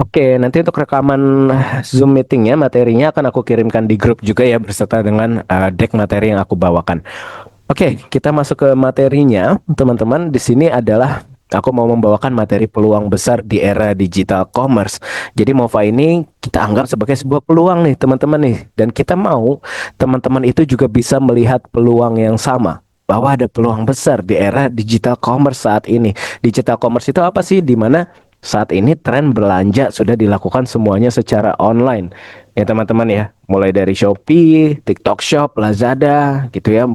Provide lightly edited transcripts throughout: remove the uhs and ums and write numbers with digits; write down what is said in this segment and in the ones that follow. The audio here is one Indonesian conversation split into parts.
Oke, nanti untuk rekaman Zoom meetingnya, materinya akan aku kirimkan di grup juga ya, beserta dengan deck materi yang aku bawakan. Oke, kita masuk ke materinya, teman-teman. Di sini adalah aku mau membawakan materi peluang besar di era digital commerce. Jadi Mova ini kita anggap sebagai sebuah peluang nih, teman-teman nih. Dan kita mau teman-teman itu juga bisa melihat peluang yang sama. Bahwa ada peluang besar di era digital commerce saat ini. Digital commerce itu apa sih? Di mana saat ini tren belanja sudah dilakukan semuanya secara online. Ya teman-teman ya, mulai dari Shopee, TikTok Shop, Lazada, gitu ya,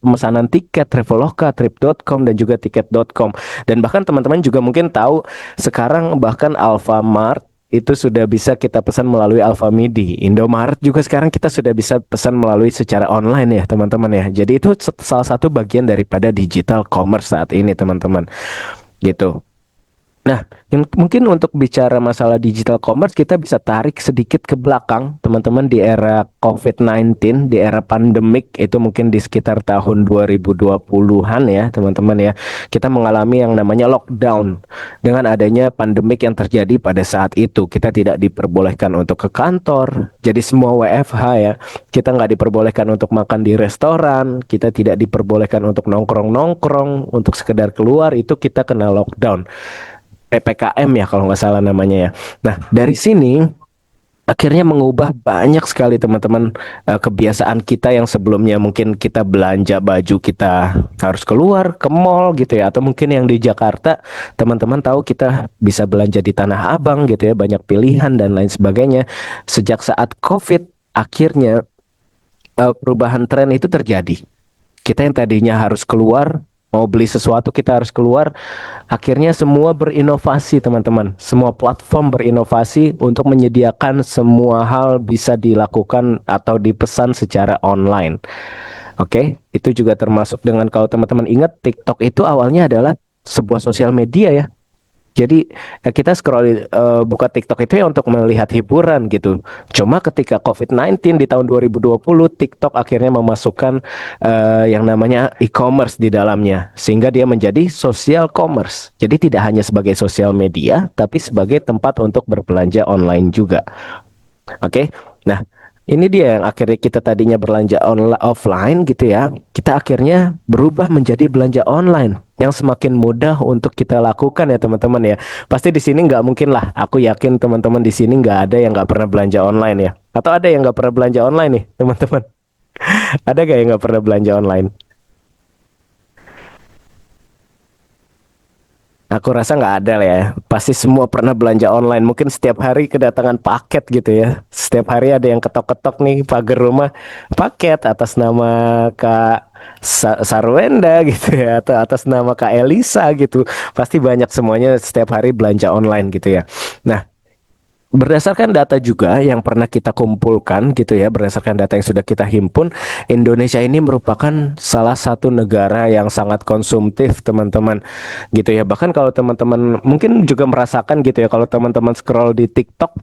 pemesanan tiket, Traveloka, Trip.com, dan juga Tiket.com. Dan bahkan teman-teman juga mungkin tahu, sekarang bahkan Alfamart itu sudah bisa kita pesan melalui Alfamidi. Indomaret juga sekarang kita sudah bisa pesan melalui secara online ya teman-teman ya. Jadi itu salah satu bagian daripada digital commerce saat ini teman-teman. Gitu. Nah, mungkin untuk bicara masalah digital commerce, kita bisa tarik sedikit ke belakang, teman-teman, di era COVID-19, di era pandemik, itu mungkin di sekitar tahun 2020-an ya, teman-teman ya. Kita mengalami yang namanya lockdown. Dengan adanya pandemik yang terjadi pada saat itu, kita tidak diperbolehkan untuk ke kantor, jadi semua WFH ya. Kita nggak diperbolehkan untuk makan di restoran, kita tidak diperbolehkan untuk nongkrong-nongkrong, untuk sekedar keluar, itu kita kena lockdown. PPKM ya kalau nggak salah namanya ya. Nah, dari sini akhirnya mengubah banyak sekali teman-teman kebiasaan kita yang sebelumnya mungkin kita belanja baju kita harus keluar ke mall gitu ya, atau mungkin yang di Jakarta teman-teman tahu kita bisa belanja di Tanah Abang gitu ya, banyak pilihan dan lain sebagainya. Sejak saat COVID akhirnya perubahan tren itu terjadi. Kita yang tadinya harus keluar, mau beli sesuatu kita harus keluar, akhirnya semua berinovasi teman-teman. Semua platform berinovasi untuk menyediakan semua hal bisa dilakukan atau dipesan secara online. Oke, itu juga termasuk dengan kalau teman-teman ingat TikTok itu awalnya adalah sebuah sosial media ya. Jadi kita scroll buka TikTok itu ya untuk melihat hiburan gitu. Cuma ketika COVID-19 di tahun 2020, TikTok akhirnya memasukkan yang namanya e-commerce di dalamnya, sehingga dia menjadi social commerce. Jadi tidak hanya sebagai sosial media, tapi sebagai tempat untuk berbelanja online juga. Oke, nah ini dia yang akhirnya kita tadinya belanja online offline gitu ya, kita akhirnya berubah menjadi belanja online yang semakin mudah untuk kita lakukan ya teman-teman ya. Pasti di sini nggak mungkin lah, aku yakin teman-teman di sini nggak ada yang nggak pernah belanja online ya. Atau ada yang nggak pernah belanja online nih teman-teman? Ada gak yang nggak pernah belanja online? Aku rasa nggak ada lah ya. Pasti semua pernah belanja online. Mungkin setiap hari kedatangan paket gitu ya. Setiap hari ada yang ketok-ketok nih pagar rumah, paket atas nama Kak Sarwenda gitu ya, atau atas nama Kak Elisa gitu. Pasti banyak semuanya setiap hari belanja online gitu ya. Nah, berdasarkan data juga yang pernah kita kumpulkan gitu ya, berdasarkan data yang sudah kita himpun, Indonesia ini merupakan salah satu negara yang sangat konsumtif, teman-teman. Gitu ya. Bahkan kalau teman-teman mungkin juga merasakan gitu ya, kalau teman-teman scroll di TikTok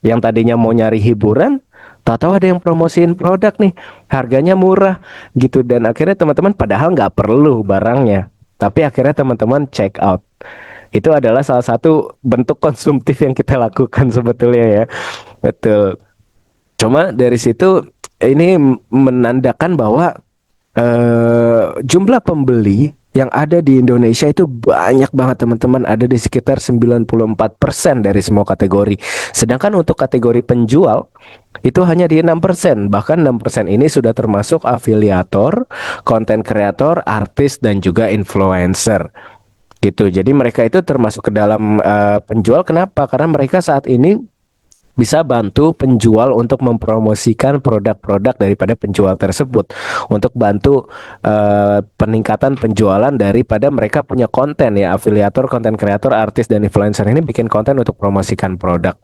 yang tadinya mau nyari hiburan, tahu-tahu ada yang promosiin produk nih, harganya murah gitu, dan akhirnya teman-teman padahal nggak perlu barangnya, tapi akhirnya teman-teman check out. Itu adalah salah satu bentuk konsumtif yang kita lakukan sebetulnya ya. Betul. Cuma dari situ ini menandakan bahwa jumlah pembeli yang ada di Indonesia itu banyak banget teman-teman, ada di sekitar 94% dari semua kategori. Sedangkan untuk kategori penjual itu hanya di 6%. Bahkan 6% ini sudah termasuk afiliator, konten kreator, artis, dan juga influencer gitu. Jadi mereka itu termasuk ke dalam penjual. Kenapa? Karena mereka saat ini bisa bantu penjual untuk mempromosikan produk-produk daripada penjual tersebut, untuk bantu peningkatan penjualan daripada mereka punya konten ya, afiliator, konten kreator, artis, dan influencer ini bikin konten untuk promosikan produk.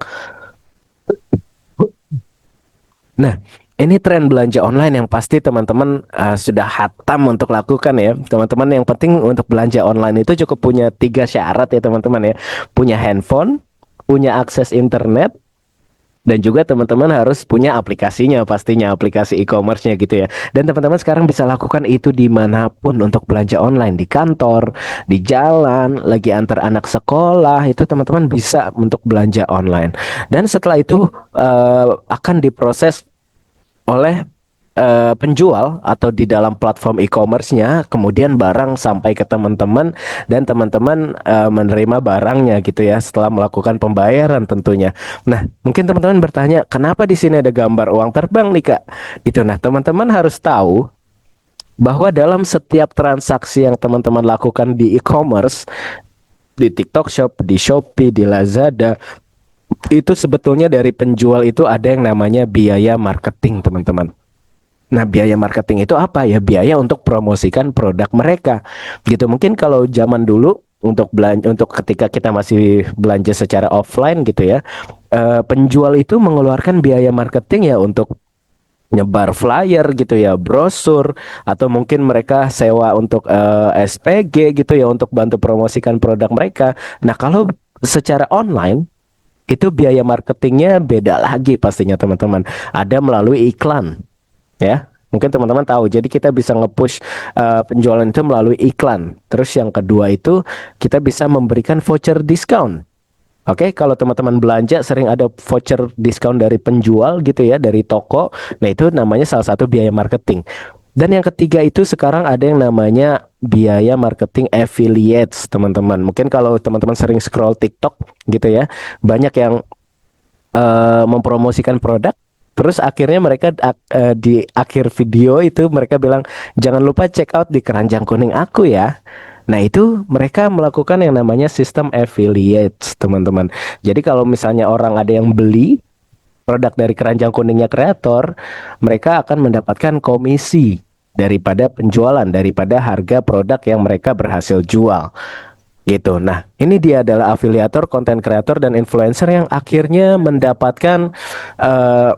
Nah, ini tren belanja online yang pasti teman-teman sudah hatam untuk lakukan ya. Teman-teman, yang penting untuk belanja online itu cukup punya tiga syarat ya teman-teman ya. Punya handphone, punya akses internet, Dan juga teman-teman harus punya aplikasinya, pastinya aplikasi e-commerce-nya gitu ya. Dan teman-teman sekarang bisa lakukan itu dimanapun untuk belanja online, di kantor, di jalan, lagi antar anak sekolah, itu teman-teman bisa untuk belanja online. Dan setelah itu akan diproses oleh penjual atau di dalam platform e-commerce-nya, kemudian barang sampai ke teman-teman dan teman-teman menerima barangnya gitu ya setelah melakukan pembayaran tentunya. Nah, mungkin teman-teman bertanya, kenapa di sini ada gambar uang terbang nih Kak? Itu nah, teman-teman harus tahu bahwa dalam setiap transaksi yang teman-teman lakukan di e-commerce, di TikTok Shop, di Shopee, di Lazada, itu sebetulnya dari penjual itu ada yang namanya biaya marketing, teman-teman. Nah, biaya marketing itu apa ya? Biaya untuk promosikan produk mereka. Gitu. Mungkin kalau zaman dulu untuk belanja, untuk ketika kita masih belanja secara offline gitu ya, penjual itu mengeluarkan biaya marketing ya untuk nyebar flyer gitu ya, brosur, atau mungkin mereka sewa untuk SPG gitu ya untuk bantu promosikan produk mereka. Nah, kalau secara online itu biaya marketingnya beda lagi pastinya teman-teman. Ada melalui iklan ya. Mungkin teman-teman tahu. Jadi kita bisa nge-push penjualan itu melalui iklan. Terus yang kedua itu kita bisa memberikan voucher diskon. Oke, kalau teman-teman belanja sering ada voucher diskon dari penjual gitu ya, dari toko. Nah, itu namanya salah satu biaya marketing. Dan yang ketiga itu sekarang ada yang namanya biaya marketing affiliates, teman-teman. Mungkin kalau teman-teman sering scroll TikTok gitu ya, banyak yang mempromosikan produk. Terus akhirnya mereka di akhir video itu mereka bilang jangan lupa check out di keranjang kuning aku ya. Nah itu mereka melakukan yang namanya sistem affiliates teman-teman. Jadi kalau misalnya orang ada yang beli produk dari keranjang kuningnya kreator, mereka akan mendapatkan komisi daripada penjualan, daripada harga produk yang mereka berhasil jual gitu. Nah, ini dia adalah afiliator, konten kreator dan influencer yang akhirnya mendapatkan eh,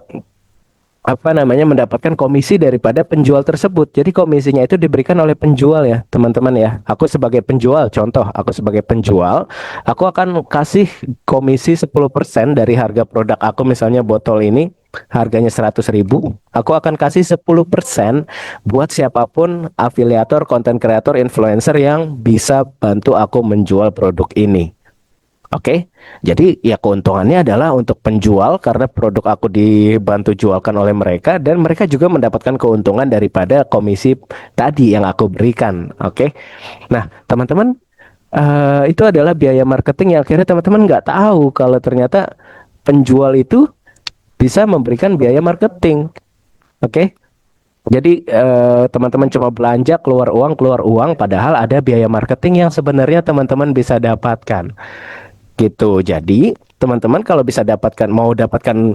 apa namanya mendapatkan komisi daripada penjual tersebut. Jadi komisinya itu diberikan oleh penjual ya, teman-teman ya. Aku sebagai penjual, contoh, aku sebagai penjual, aku akan kasih komisi 10% dari harga produk aku, misalnya botol ini harganya 100.000, aku akan kasih 10% buat siapapun afiliator, konten kreator, influencer yang bisa bantu aku menjual produk ini. Oke, jadi ya keuntungannya adalah untuk penjual karena produk aku dibantu jualkan oleh mereka dan mereka juga mendapatkan keuntungan daripada komisi tadi yang aku berikan. Oke, nah teman-teman itu adalah biaya marketing yang akhirnya teman-teman nggak tahu kalau ternyata penjual itu bisa memberikan biaya marketing. Oke, jadi teman-teman cuma belanja keluar uang, padahal ada biaya marketing yang sebenarnya teman-teman bisa dapatkan. Gitu. Jadi, teman-teman kalau bisa mau dapatkan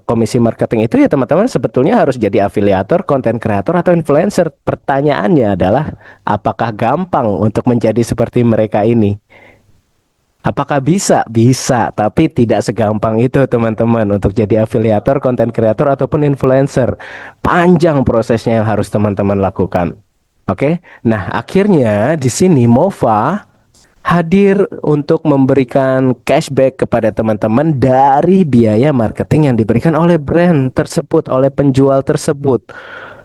komisi marketing itu ya teman-teman sebetulnya harus jadi afiliator, konten kreator atau influencer. Pertanyaannya adalah apakah gampang untuk menjadi seperti mereka ini? Apakah bisa? Bisa, tapi tidak segampang itu teman-teman untuk jadi afiliator, konten kreator ataupun influencer. Panjang prosesnya yang harus teman-teman lakukan. Oke. Nah, akhirnya di sini Mova hadir untuk memberikan cashback kepada teman-teman dari biaya marketing yang diberikan oleh brand tersebut, oleh penjual tersebut.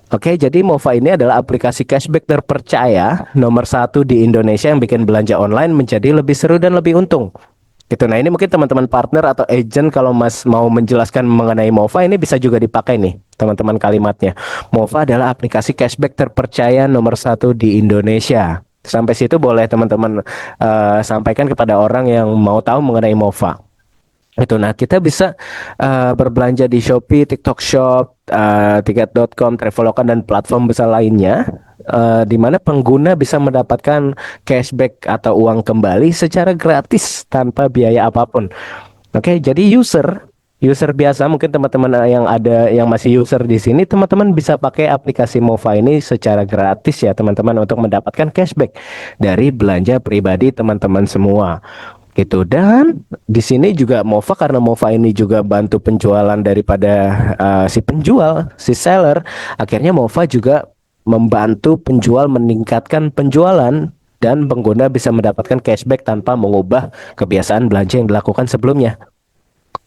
Oke, jadi Mova ini adalah aplikasi cashback terpercaya nomor satu di Indonesia yang bikin belanja online menjadi lebih seru dan lebih untung. Gitu. Nah, ini mungkin teman-teman partner atau agent kalau Mas mau menjelaskan mengenai Mova ini bisa juga dipakai nih, teman-teman kalimatnya. Mova adalah aplikasi cashback terpercaya nomor satu di Indonesia. Sampai situ boleh teman-teman sampaikan kepada orang yang mau tahu mengenai Mova. Itu. Nah, kita bisa berbelanja di Shopee, TikTok Shop, tiket.com, Traveloka dan platform besar lainnya, di mana pengguna bisa mendapatkan cashback atau uang kembali secara gratis tanpa biaya apapun. Oke, jadi user biasa mungkin teman-teman yang masih user di sini, teman-teman bisa pakai aplikasi Mova ini secara gratis ya teman-teman untuk mendapatkan cashback dari belanja pribadi teman-teman semua gitu. Dan di sini juga Mova, karena Mova ini juga bantu penjualan daripada si penjual, si seller, akhirnya Mova juga membantu penjual meningkatkan penjualan dan pengguna bisa mendapatkan cashback tanpa mengubah kebiasaan belanja yang dilakukan sebelumnya.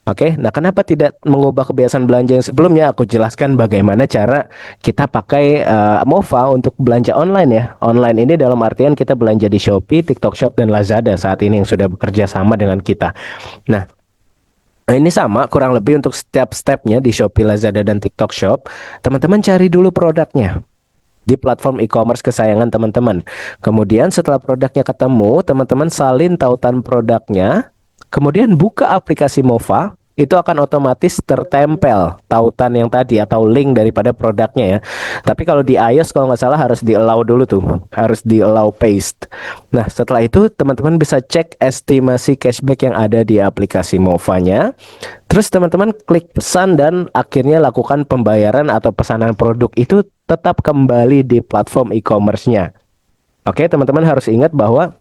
Oke, nah kenapa tidak mengubah kebiasaan belanja yang sebelumnya? Aku jelaskan bagaimana cara kita pakai Mova untuk belanja online ya. Online ini dalam artian kita belanja di Shopee, TikTok Shop, dan Lazada saat ini yang sudah bekerja sama dengan kita. Nah, ini sama kurang lebih untuk setiap stepnya di Shopee, Lazada, dan TikTok Shop. Teman-teman cari dulu produknya di platform e-commerce kesayangan teman-teman. Kemudian setelah produknya ketemu, teman-teman salin tautan produknya. Kemudian buka aplikasi Mova, itu akan otomatis tertempel tautan yang tadi atau link daripada produknya ya. Tapi kalau di iOS kalau nggak salah harus di allow dulu tuh, harus di allow paste. Nah setelah itu teman-teman bisa cek estimasi cashback yang ada di aplikasi Mova-nya. Terus teman-teman klik pesan dan akhirnya lakukan pembayaran atau pesanan produk itu tetap kembali di platform e-commerce-nya. Oke, teman-teman harus ingat bahwa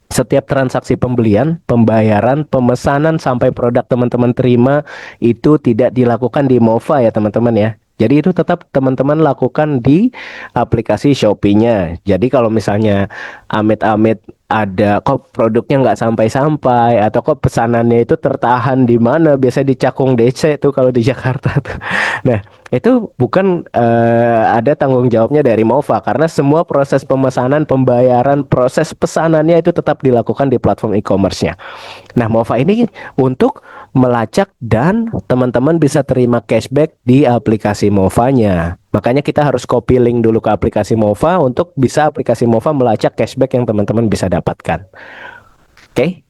setiap transaksi pembelian, pembayaran, pemesanan sampai produk teman-teman terima itu tidak dilakukan di Mova ya teman-teman ya. Jadi itu tetap teman-teman lakukan di aplikasi Shopee-nya. Jadi kalau misalnya amit-amit ada kok produknya nggak sampai-sampai atau kok pesanannya itu tertahan di mana, biasanya di Cakung DC tuh kalau di Jakarta tuh. Nah, itu bukan ada tanggung jawabnya dari Mova karena semua proses pemesanan, pembayaran, proses pesanannya itu tetap dilakukan di platform e-commerce-nya. Nah, Mova ini untuk melacak dan teman-teman bisa terima cashback di aplikasi Mova-nya. Makanya kita harus copy link dulu ke aplikasi Mova untuk bisa aplikasi Mova melacak cashback yang teman-teman bisa dapatkan. Oke?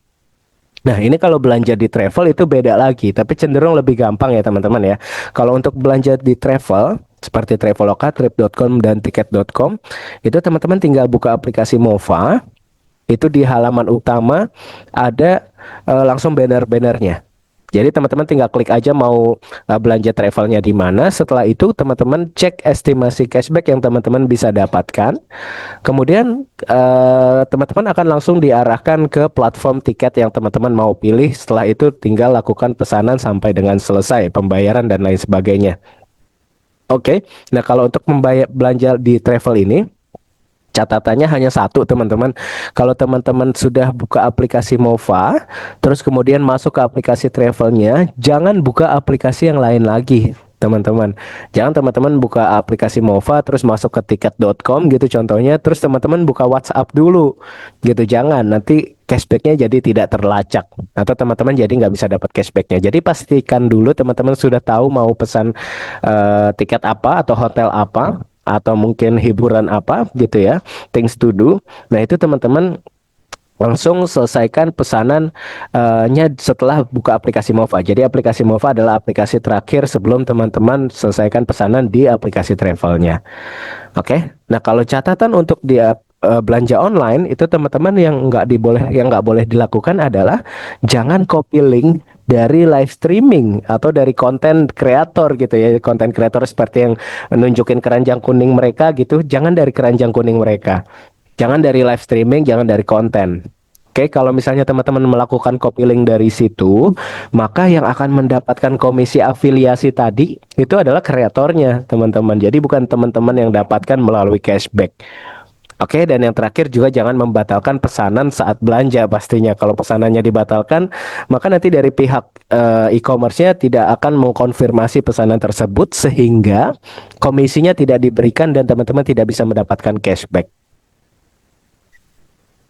Nah, ini kalau belanja di travel itu beda lagi, tapi cenderung lebih gampang ya teman-teman ya. Kalau untuk belanja di travel, seperti Traveloka, Trip.com, dan Tiket.com, itu teman-teman tinggal buka aplikasi Mova, itu di halaman utama ada langsung banner-bannernya. Jadi teman-teman tinggal klik aja mau belanja travelnya di mana. Setelah itu teman-teman cek estimasi cashback yang teman-teman bisa dapatkan. Kemudian teman-teman akan langsung diarahkan ke platform tiket yang teman-teman mau pilih. Setelah itu tinggal lakukan pesanan sampai dengan selesai pembayaran dan lain sebagainya. Oke, nah kalau untuk membayar belanja di travel ini catatannya hanya satu teman-teman. Kalau teman-teman sudah buka aplikasi Mova, terus kemudian masuk ke aplikasi travelnya, jangan buka aplikasi yang lain lagi teman-teman. Jangan teman-teman buka aplikasi Mova terus masuk ke tiket.com gitu contohnya, terus teman-teman buka WhatsApp dulu gitu. Jangan, nanti cashbacknya jadi tidak terlacak atau teman-teman jadi nggak bisa dapat cashbacknya. Jadi pastikan dulu teman-teman sudah tahu mau pesan tiket apa atau hotel apa atau mungkin hiburan apa gitu ya, things to do. Nah itu teman-teman langsung selesaikan pesanannya setelah buka aplikasi Mova. Jadi aplikasi Mova adalah aplikasi terakhir sebelum teman-teman selesaikan pesanan di aplikasi travelnya. Oke, nah kalau catatan untuk dia belanja online itu teman-teman yang nggak boleh dilakukan adalah jangan copy link dari live streaming atau dari konten kreator gitu ya, konten kreator seperti yang nunjukin keranjang kuning mereka gitu, jangan dari keranjang kuning mereka, jangan dari live streaming, jangan dari konten. Oke, kalau misalnya teman-teman melakukan copy link dari situ, maka yang akan mendapatkan komisi afiliasi tadi itu adalah kreatornya, teman-teman. Jadi bukan teman-teman yang dapatkan melalui cashback. Oke, dan yang terakhir juga jangan membatalkan pesanan saat belanja pastinya. Kalau pesanannya dibatalkan, maka nanti dari pihak e-commerce-nya tidak akan mengkonfirmasi pesanan tersebut sehingga komisinya tidak diberikan dan teman-teman tidak bisa mendapatkan cashback.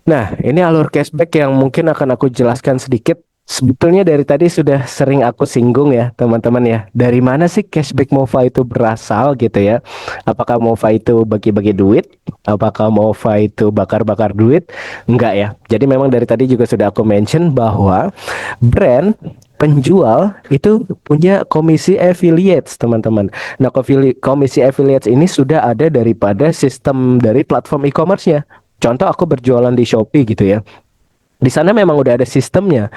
Nah, ini alur cashback yang mungkin akan aku jelaskan sedikit. Sebetulnya dari tadi sudah sering aku singgung ya, teman-teman ya. Dari mana sih cashback Mova itu berasal gitu ya? Apakah Mova itu bagi-bagi duit? Apakah Mova itu bakar-bakar duit? Enggak ya. Jadi memang dari tadi juga sudah aku mention bahwa brand penjual itu punya komisi affiliates, teman-teman. Nah, komisi affiliates ini sudah ada daripada sistem dari platform e-commerce-nya. Contoh aku berjualan di Shopee gitu ya. Di sana memang udah ada sistemnya.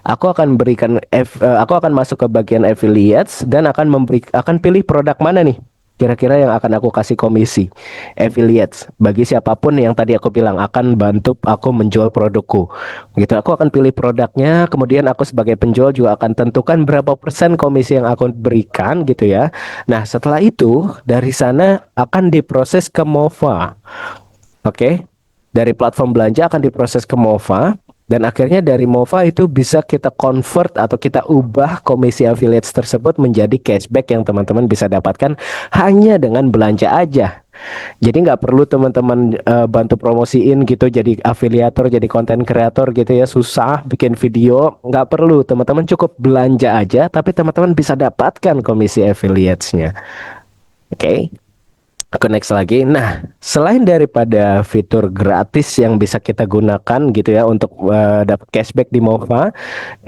Aku akan masuk ke bagian affiliates dan akan pilih produk mana nih kira-kira yang akan aku kasih komisi affiliates bagi siapapun yang tadi aku bilang akan bantu aku menjual produkku. Gitu. Aku akan pilih produknya, kemudian aku sebagai penjual juga akan tentukan berapa persen komisi yang aku berikan gitu ya. Nah, setelah itu dari sana akan diproses ke Mova. Oke. Dari platform belanja akan diproses ke Mova. Dan akhirnya dari MOVA itu bisa kita convert atau kita ubah komisi affiliates tersebut menjadi cashback yang teman-teman bisa dapatkan hanya dengan belanja aja. Jadi nggak perlu teman-teman bantu promosiin gitu, jadi afiliator, jadi konten kreator gitu ya, susah bikin video, nggak perlu. Teman-teman cukup belanja aja, tapi teman-teman bisa dapatkan komisi affiliates-nya. Oke. Aku next lagi. Nah, selain daripada fitur gratis yang bisa kita gunakan gitu ya untuk dapat cashback di MOVA,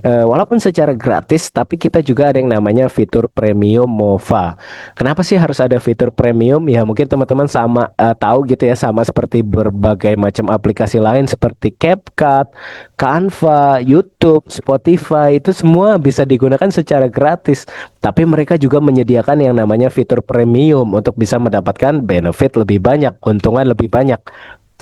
walaupun secara gratis, tapi kita juga ada yang namanya fitur premium MOVA. Kenapa sih harus ada fitur premium? Ya mungkin teman-teman sama tahu gitu ya, sama seperti berbagai macam aplikasi lain seperti CapCut, Canva, YouTube, Spotify, itu semua bisa digunakan secara gratis. Tapi mereka juga menyediakan yang namanya fitur premium untuk bisa mendapatkan benefit lebih banyak, keuntungan lebih banyak.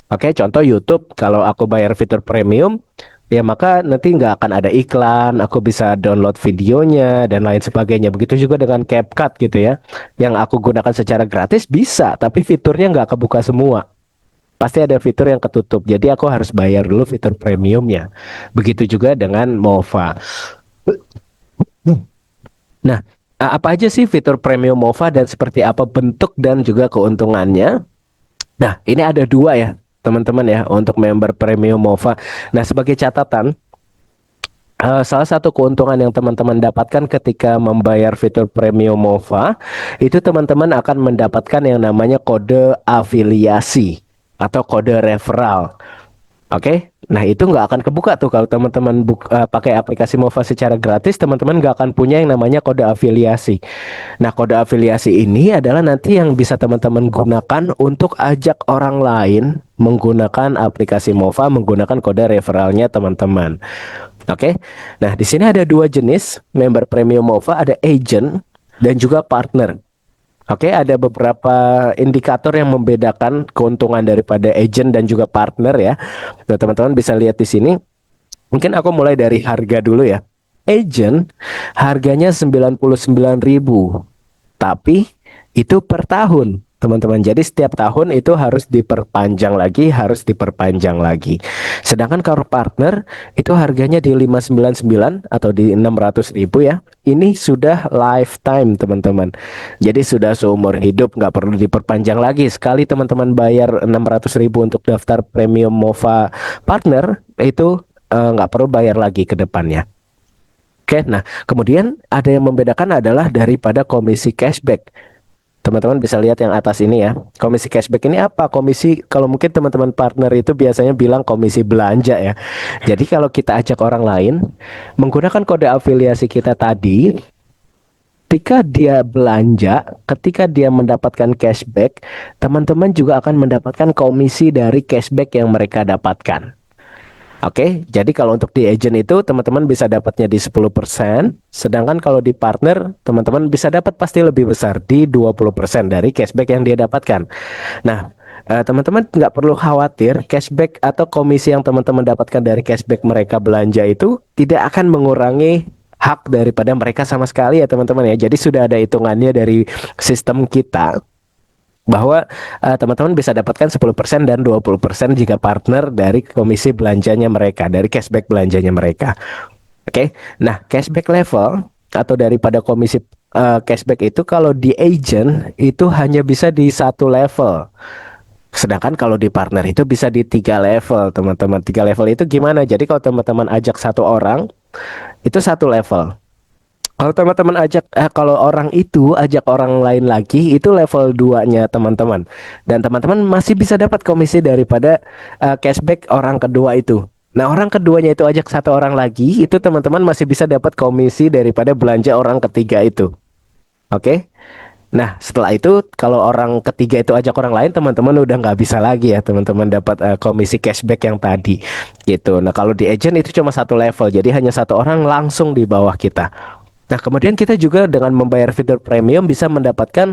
Oke, contoh YouTube, kalau aku bayar fitur premium, ya maka nanti nggak akan ada iklan, aku bisa download videonya dan lain sebagainya. Begitu juga dengan CapCut gitu ya, yang aku gunakan secara gratis bisa, tapi fiturnya nggak kebuka semua. Pasti ada fitur yang ketutup, jadi aku harus bayar dulu fitur premiumnya. Begitu juga dengan MOVA. Nah, apa aja sih fitur premium MOVA dan seperti apa bentuk dan juga keuntungannya? Nah, ini ada dua ya, teman-teman ya, untuk member premium MOVA. Nah, sebagai catatan, salah satu keuntungan yang teman-teman dapatkan ketika membayar fitur premium MOVA, itu teman-teman akan mendapatkan yang namanya kode afiliasi atau kode referral. Oke, nah itu nggak akan kebuka tuh kalau teman-teman pakai aplikasi MOVA secara gratis, teman-teman nggak akan punya yang namanya kode afiliasi. Nah, kode afiliasi ini adalah nanti yang bisa teman-teman gunakan untuk ajak orang lain menggunakan aplikasi MOVA menggunakan kode referralnya teman-teman. Oke, nah di sini ada dua jenis member premium MOVA, ada agent dan juga partner. Oke, ada beberapa indikator yang membedakan keuntungan daripada agent dan juga partner ya. Nah, teman-teman bisa lihat di sini. Mungkin aku mulai dari harga dulu ya. Agent harganya 99.000, tapi itu per tahun, teman-teman. Jadi setiap tahun itu harus diperpanjang lagi, harus diperpanjang lagi. Sedangkan kalau partner itu harganya di 599 atau di 600.000 ya. Ini sudah lifetime, teman-teman. Jadi sudah seumur hidup, nggak perlu diperpanjang lagi. Sekali teman-teman bayar 600.000 untuk daftar premium MOVA partner, itu nggak perlu bayar lagi ke depannya. Oke, nah kemudian ada yang membedakan adalah daripada komisi cashback. Teman-teman bisa lihat yang atas ini ya. Komisi cashback ini apa? Komisi, kalau mungkin teman-teman partner itu biasanya bilang komisi belanja ya. Jadi kalau kita ajak orang lain menggunakan kode afiliasi kita tadi, ketika dia belanja, ketika dia mendapatkan cashback, teman-teman juga akan mendapatkan komisi dari cashback yang mereka dapatkan. Oke, jadi kalau untuk di agent itu teman-teman bisa dapatnya di 10%, sedangkan kalau di partner teman-teman bisa dapat pasti lebih besar di 20% dari cashback yang dia dapatkan. Nah, teman-teman nggak perlu khawatir, cashback atau komisi yang teman-teman dapatkan dari cashback mereka belanja itu tidak akan mengurangi hak daripada mereka sama sekali ya teman-teman ya. Jadi sudah ada hitungannya dari sistem kita bahwa teman-teman bisa dapatkan 10% dan 20% jika partner dari komisi belanjanya mereka, dari cashback belanjanya mereka. Oke. Nah, cashback level atau daripada komisi cashback itu kalau di agent itu hanya bisa di satu level. Sedangkan kalau di partner itu bisa di tiga level, teman-teman. Tiga level itu gimana? Jadi kalau teman-teman ajak satu orang, itu satu level. Kalau teman-teman ajak, kalau orang itu ajak orang lain lagi, itu level 2-nya teman-teman. Dan teman-teman masih bisa dapat komisi daripada cashback orang kedua itu. Nah, orang keduanya itu ajak satu orang lagi, itu teman-teman masih bisa dapat komisi daripada belanja orang ketiga itu. Oke? Nah, setelah itu kalau orang ketiga itu ajak orang lain, teman-teman udah nggak bisa lagi ya, teman-teman dapat komisi cashback yang tadi. Gitu. Nah, kalau di agent itu cuma satu level, jadi hanya satu orang langsung di bawah kita. Nah, kemudian kita juga dengan membayar fitur premium bisa mendapatkan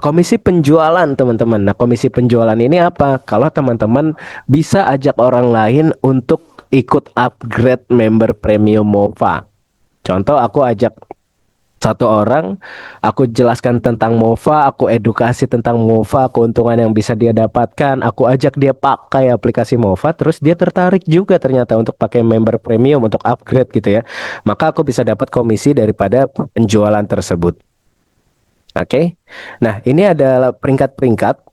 komisi penjualan, teman-teman. Nah, komisi penjualan ini apa? Kalau teman-teman bisa ajak orang lain untuk ikut upgrade member premium MOVA. Contoh, aku ajak Satu orang, aku jelaskan tentang MOVA, aku edukasi tentang MOVA, keuntungan yang bisa dia dapatkan, aku ajak dia pakai aplikasi MOVA, terus dia tertarik juga ternyata untuk pakai member premium untuk upgrade gitu ya. Maka aku bisa dapat komisi daripada penjualan tersebut. Oke. Nah, ini adalah peringkat-peringkat.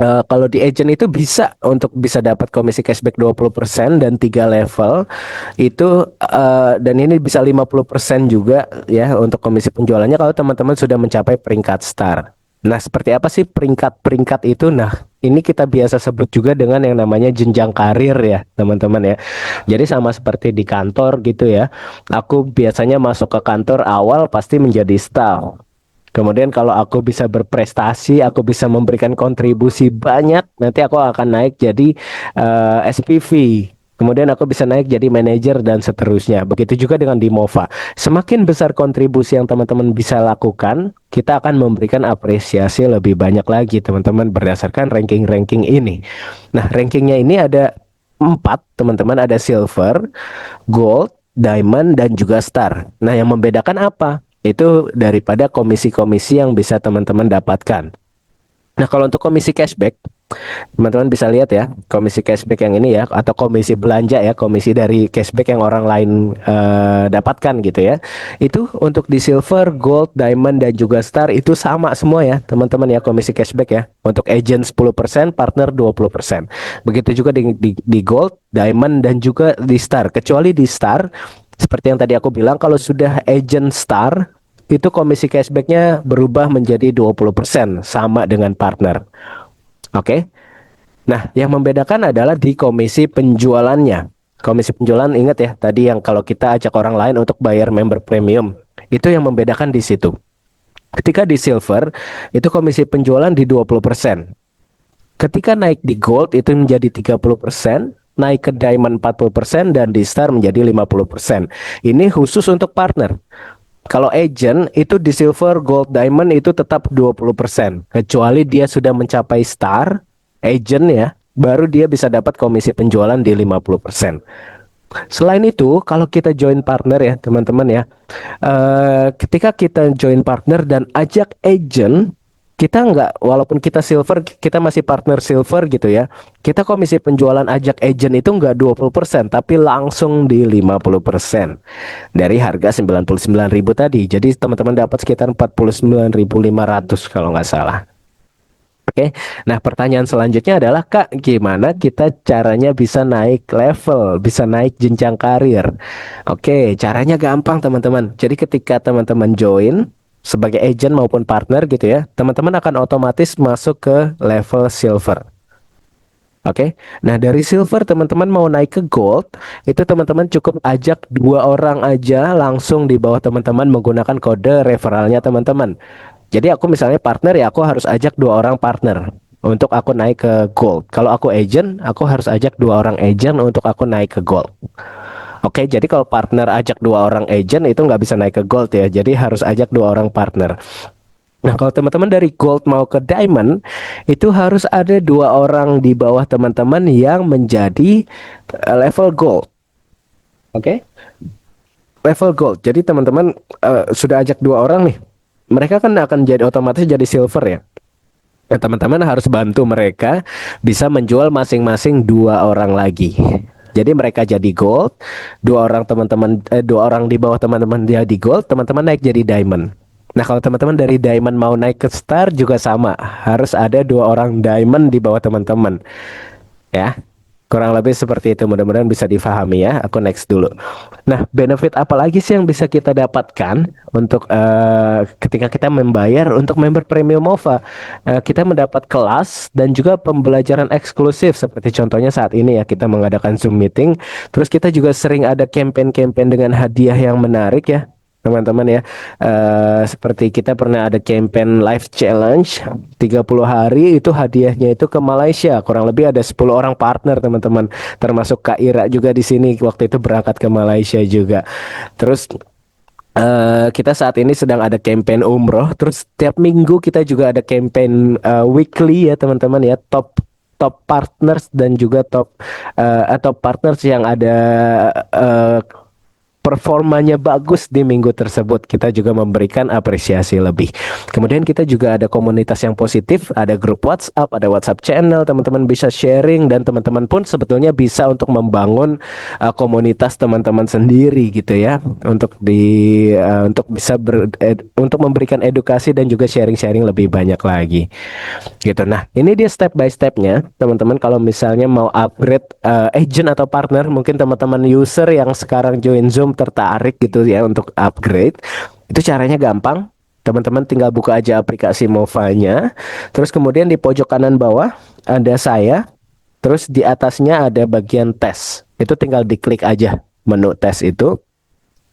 Kalau di agent itu bisa untuk bisa dapat komisi cashback 20% dan 3 level itu, dan ini bisa 50% juga ya untuk komisi penjualannya kalau teman-teman sudah mencapai peringkat star. Nah, seperti apa sih peringkat-peringkat itu? Nah, ini kita biasa sebut juga dengan yang namanya jenjang karir ya, teman-teman ya. Jadi sama seperti di kantor gitu ya. Aku biasanya masuk ke kantor awal pasti menjadi staff. Kemudian kalau aku bisa berprestasi, aku bisa memberikan kontribusi banyak, nanti aku akan naik jadi SPV. Kemudian aku bisa naik jadi manajer dan seterusnya. Begitu juga dengan di MOVA. Semakin besar kontribusi yang teman-teman bisa lakukan, kita akan memberikan apresiasi lebih banyak lagi teman-teman berdasarkan ranking-ranking ini. Nah, rankingnya ini ada 4 teman-teman, ada silver, gold, diamond, dan juga star. Nah, yang membedakan apa? Itu daripada komisi-komisi yang bisa teman-teman dapatkan. Nah, kalau untuk komisi cashback, teman-teman bisa lihat ya, komisi cashback yang ini ya, atau komisi belanja ya, komisi dari cashback yang orang lain dapatkan gitu ya. Itu untuk di silver, gold, diamond, dan juga star itu sama semua ya, teman-teman ya, komisi cashback ya. Untuk agent 10%, partner 20%. Begitu juga di gold, diamond, dan juga di star. Kecuali di star, seperti yang tadi aku bilang, kalau sudah agent star, itu komisi cashbacknya berubah menjadi 20%, sama dengan partner. Oke. Nah, yang membedakan adalah di komisi penjualannya. Komisi penjualan, ingat ya, tadi yang kalau kita ajak orang lain untuk bayar member premium, itu yang membedakan di situ. Ketika di silver, itu komisi penjualan di 20%. Ketika naik di gold itu menjadi 30%, naik ke diamond 40%, dan di star menjadi 50%. Ini khusus untuk partner. Kalau agent itu di silver, gold, diamond itu tetap 20%. Kecuali dia sudah mencapai star, agent ya, baru dia bisa dapat komisi penjualan di 50%. Selain itu, kalau kita join partner ya, teman-teman ya, ketika kita join partner dan ajak agent, kita nggak, walaupun kita silver, kita masih partner silver gitu ya, kita komisi penjualan ajak agent itu nggak 20%, tapi langsung di 50% dari harga 99.000 tadi. Jadi teman-teman dapat sekitar 49.500 kalau nggak salah. Oke, nah pertanyaan selanjutnya adalah Kak, gimana kita caranya bisa naik level, bisa naik jenjang karir? Oke, caranya gampang teman-teman. Jadi ketika teman-teman join sebagai agent maupun partner gitu ya, teman-teman akan otomatis masuk ke level silver. Oke, nah dari silver teman-teman mau naik ke gold, itu teman-teman cukup ajak 2 orang aja langsung di bawah teman-teman menggunakan kode referralnya teman-teman. Jadi aku misalnya partner ya, aku harus ajak 2 orang partner untuk aku naik ke gold. Kalau aku agent, aku harus ajak 2 orang agent untuk aku naik ke gold. Oke, jadi kalau partner ajak 2 orang agent itu nggak bisa naik ke gold ya. Jadi harus ajak 2 orang partner. Nah, kalau teman-teman dari gold mau ke diamond, itu harus ada 2 orang di bawah teman-teman yang menjadi level gold. Oke, level gold. Jadi teman-teman sudah ajak 2 orang nih. Mereka kan akan jadi otomatis jadi silver ya. Nah, teman-teman harus bantu mereka bisa menjual masing-masing 2 orang lagi. Jadi mereka jadi gold, 2 orang teman-teman, 2 orang di bawah teman-teman dia di gold, teman-teman naik jadi diamond. Nah, kalau teman-teman dari diamond mau naik ke star juga sama, harus ada 2 orang diamond di bawah teman-teman. Ya, kurang lebih seperti itu. Mudah-mudahan bisa difahami ya. Aku next dulu. Nah, benefit apa lagi sih yang bisa kita dapatkan untuk ketika kita membayar untuk member premium MOVA? Kita mendapat kelas dan juga pembelajaran eksklusif seperti contohnya saat ini ya, kita mengadakan Zoom meeting. Terus kita juga sering ada campaign-campaign dengan hadiah yang menarik ya, teman-teman ya. Seperti kita pernah ada campaign live challenge 30 hari, itu hadiahnya itu ke Malaysia. Kurang lebih ada 10 orang partner teman-teman. Termasuk Kak Ira juga di sini waktu itu berangkat ke Malaysia juga. Terus kita saat ini sedang ada campaign umroh. Terus tiap minggu kita juga ada campaign weekly ya teman-teman ya, top top partners dan juga top partners yang ada per performanya bagus di minggu tersebut, kita juga memberikan apresiasi lebih. Kemudian kita juga ada komunitas yang positif, ada grup WhatsApp, ada WhatsApp channel, teman-teman bisa sharing dan teman-teman pun sebetulnya bisa untuk membangun komunitas teman-teman sendiri gitu ya, untuk bisa untuk memberikan edukasi dan juga sharing-sharing lebih banyak lagi gitu. Nah, ini dia step by stepnya teman-teman. Kalau misalnya mau upgrade agent atau partner, mungkin teman-teman user yang sekarang join Zoom tertarik gitu ya untuk upgrade, itu caranya gampang. Teman-teman tinggal buka aja aplikasi Mova-nya, terus kemudian di pojok kanan bawah ada saya, terus di atasnya ada bagian tes. Itu tinggal diklik aja menu tes itu.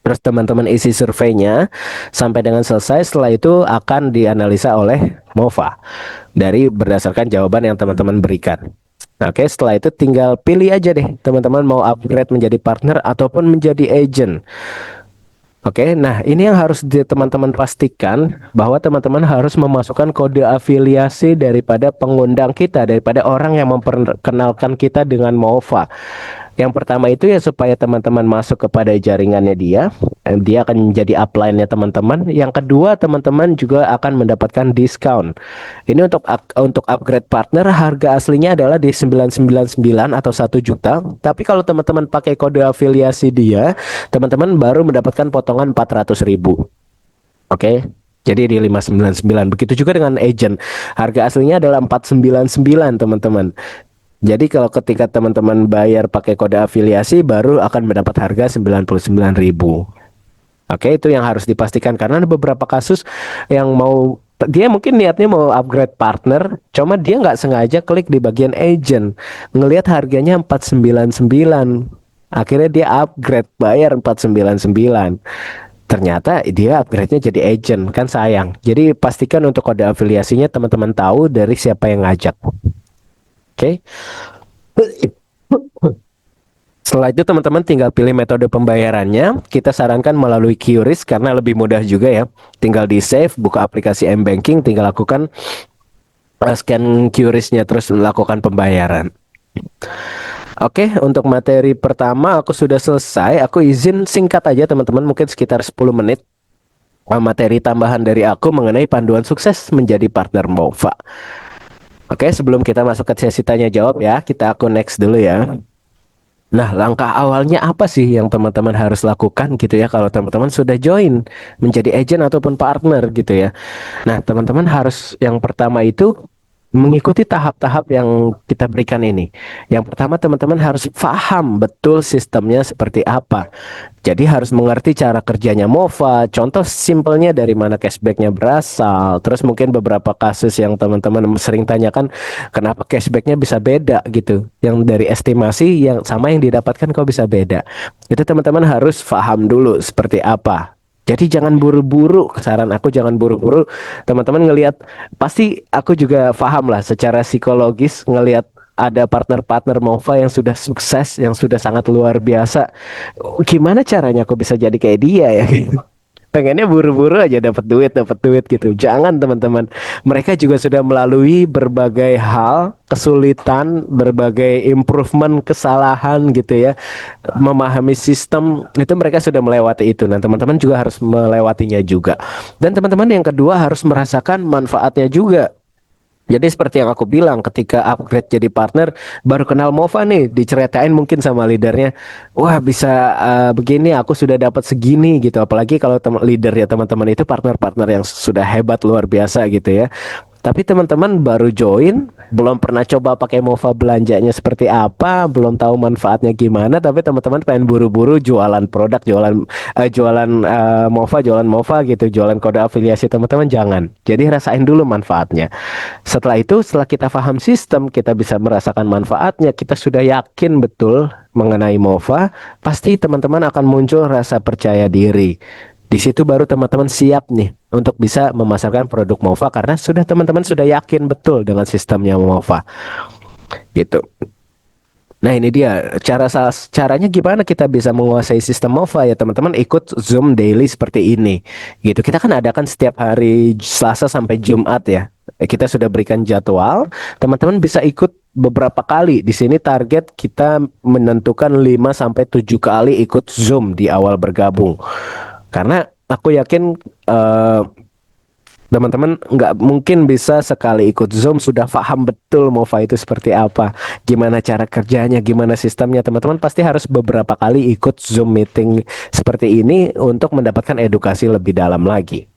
Terus teman-teman isi surveinya sampai dengan selesai. Setelah itu akan dianalisa oleh Mova dari berdasarkan jawaban yang teman-teman berikan. Oke, setelah itu tinggal pilih aja deh teman-teman mau upgrade menjadi partner ataupun menjadi agent. Oke, nah ini yang harus teman-teman pastikan, bahwa teman-teman harus memasukkan kode afiliasi daripada pengundang kita, daripada orang yang memperkenalkan kita dengan Mova. Yang pertama itu ya supaya teman-teman masuk kepada jaringannya dia akan menjadi upline-nya teman-teman. Yang kedua, teman-teman juga akan mendapatkan diskon. Ini untuk upgrade partner, harga aslinya adalah di 999 atau 1 juta. Tapi kalau teman-teman pakai kode afiliasi dia, teman-teman baru mendapatkan potongan 400.000. Oke. Jadi di 599. Begitu juga dengan agent. Harga aslinya adalah 499, teman-teman. Jadi kalau ketika teman-teman bayar pakai kode afiliasi, baru akan mendapat harga 99.000. Oke, itu yang harus dipastikan, karena ada beberapa kasus yang dia mungkin niatnya mau upgrade partner, cuma dia nggak sengaja klik di bagian agent, ngelihat harganya 499. Akhirnya dia upgrade, bayar 499. Ternyata dia upgrade-nya jadi agent, kan sayang. Jadi pastikan untuk kode afiliasinya teman-teman tahu dari siapa yang ngajak. Oke. Setelah itu teman-teman tinggal pilih metode pembayarannya. Kita sarankan melalui QRIS karena lebih mudah juga ya. Tinggal di save, buka aplikasi M-Banking, tinggal lakukan scan QRIS-nya, terus lakukan pembayaran. Oke, untuk materi pertama aku sudah selesai. Aku izin singkat aja teman-teman, mungkin sekitar 10 menit. Materi tambahan dari aku mengenai panduan sukses menjadi partner Mova. Oke, sebelum kita masuk ke sesi tanya jawab ya, aku next dulu ya. Nah, langkah awalnya apa sih yang teman-teman harus lakukan gitu ya kalau teman-teman sudah join menjadi agent ataupun partner gitu ya. Nah, teman-teman harus yang pertama itu mengikuti tahap-tahap yang kita berikan ini. Yang pertama, teman-teman harus paham betul sistemnya seperti apa. Jadi harus mengerti cara kerjanya Mova. Contoh simpelnya dari mana cashbacknya berasal. Terus mungkin beberapa kasus yang teman-teman sering tanyakan, kenapa cashbacknya bisa beda gitu. Yang dari estimasi yang sama yang didapatkan kok bisa beda. Itu teman-teman harus paham dulu seperti apa. Jadi jangan buru-buru, saran aku jangan buru-buru. Teman-teman ngelihat, pasti aku juga paham lah secara psikologis ngelihat ada partner-partner Mova yang sudah sukses, yang sudah sangat luar biasa. Gimana caranya aku bisa jadi kayak dia ya? Pengennya buru-buru aja dapat duit gitu. Jangan teman-teman. Mereka juga sudah melalui berbagai hal, kesulitan, berbagai improvement, kesalahan gitu ya. Memahami sistem itu mereka sudah melewati itu. Nah, teman-teman juga harus melewatinya juga. Dan teman-teman yang kedua harus merasakan manfaatnya juga. Jadi seperti yang aku bilang, ketika upgrade jadi partner, baru kenal Mova nih, diceritain mungkin sama leadernya, wah bisa begini, aku sudah dapat segini gitu. Apalagi kalau leader ya teman-teman itu partner-partner yang sudah hebat luar biasa gitu ya. Tapi teman-teman baru join, belum pernah coba pakai Mova, belanjanya seperti apa, belum tahu manfaatnya gimana, tapi teman-teman pengen buru-buru jualan produk, jualan Mova gitu, jualan kode afiliasi, teman-teman jangan. Jadi rasain dulu manfaatnya. Setelah itu, setelah kita paham sistem, kita bisa merasakan manfaatnya, kita sudah yakin betul mengenai Mova, pasti teman-teman akan muncul rasa percaya diri. Di situ baru teman-teman siap nih untuk bisa memasarkan produk Mova karena teman-teman sudah yakin betul dengan sistemnya Mova. Gitu. Nah, ini dia caranya gimana kita bisa menguasai sistem Mova ya teman-teman, ikut Zoom daily seperti ini. Gitu. Kita kan adakan setiap hari Selasa sampai Jumat ya. Kita sudah berikan jadwal, teman-teman bisa ikut beberapa kali. Di sini target kita menentukan 5 sampai 7 kali ikut Zoom di awal bergabung. Karena aku yakin teman-teman nggak mungkin bisa sekali ikut Zoom sudah paham betul MOFA itu seperti apa, gimana cara kerjanya, gimana sistemnya. Teman-teman pasti harus beberapa kali ikut Zoom meeting seperti ini untuk mendapatkan edukasi lebih dalam lagi.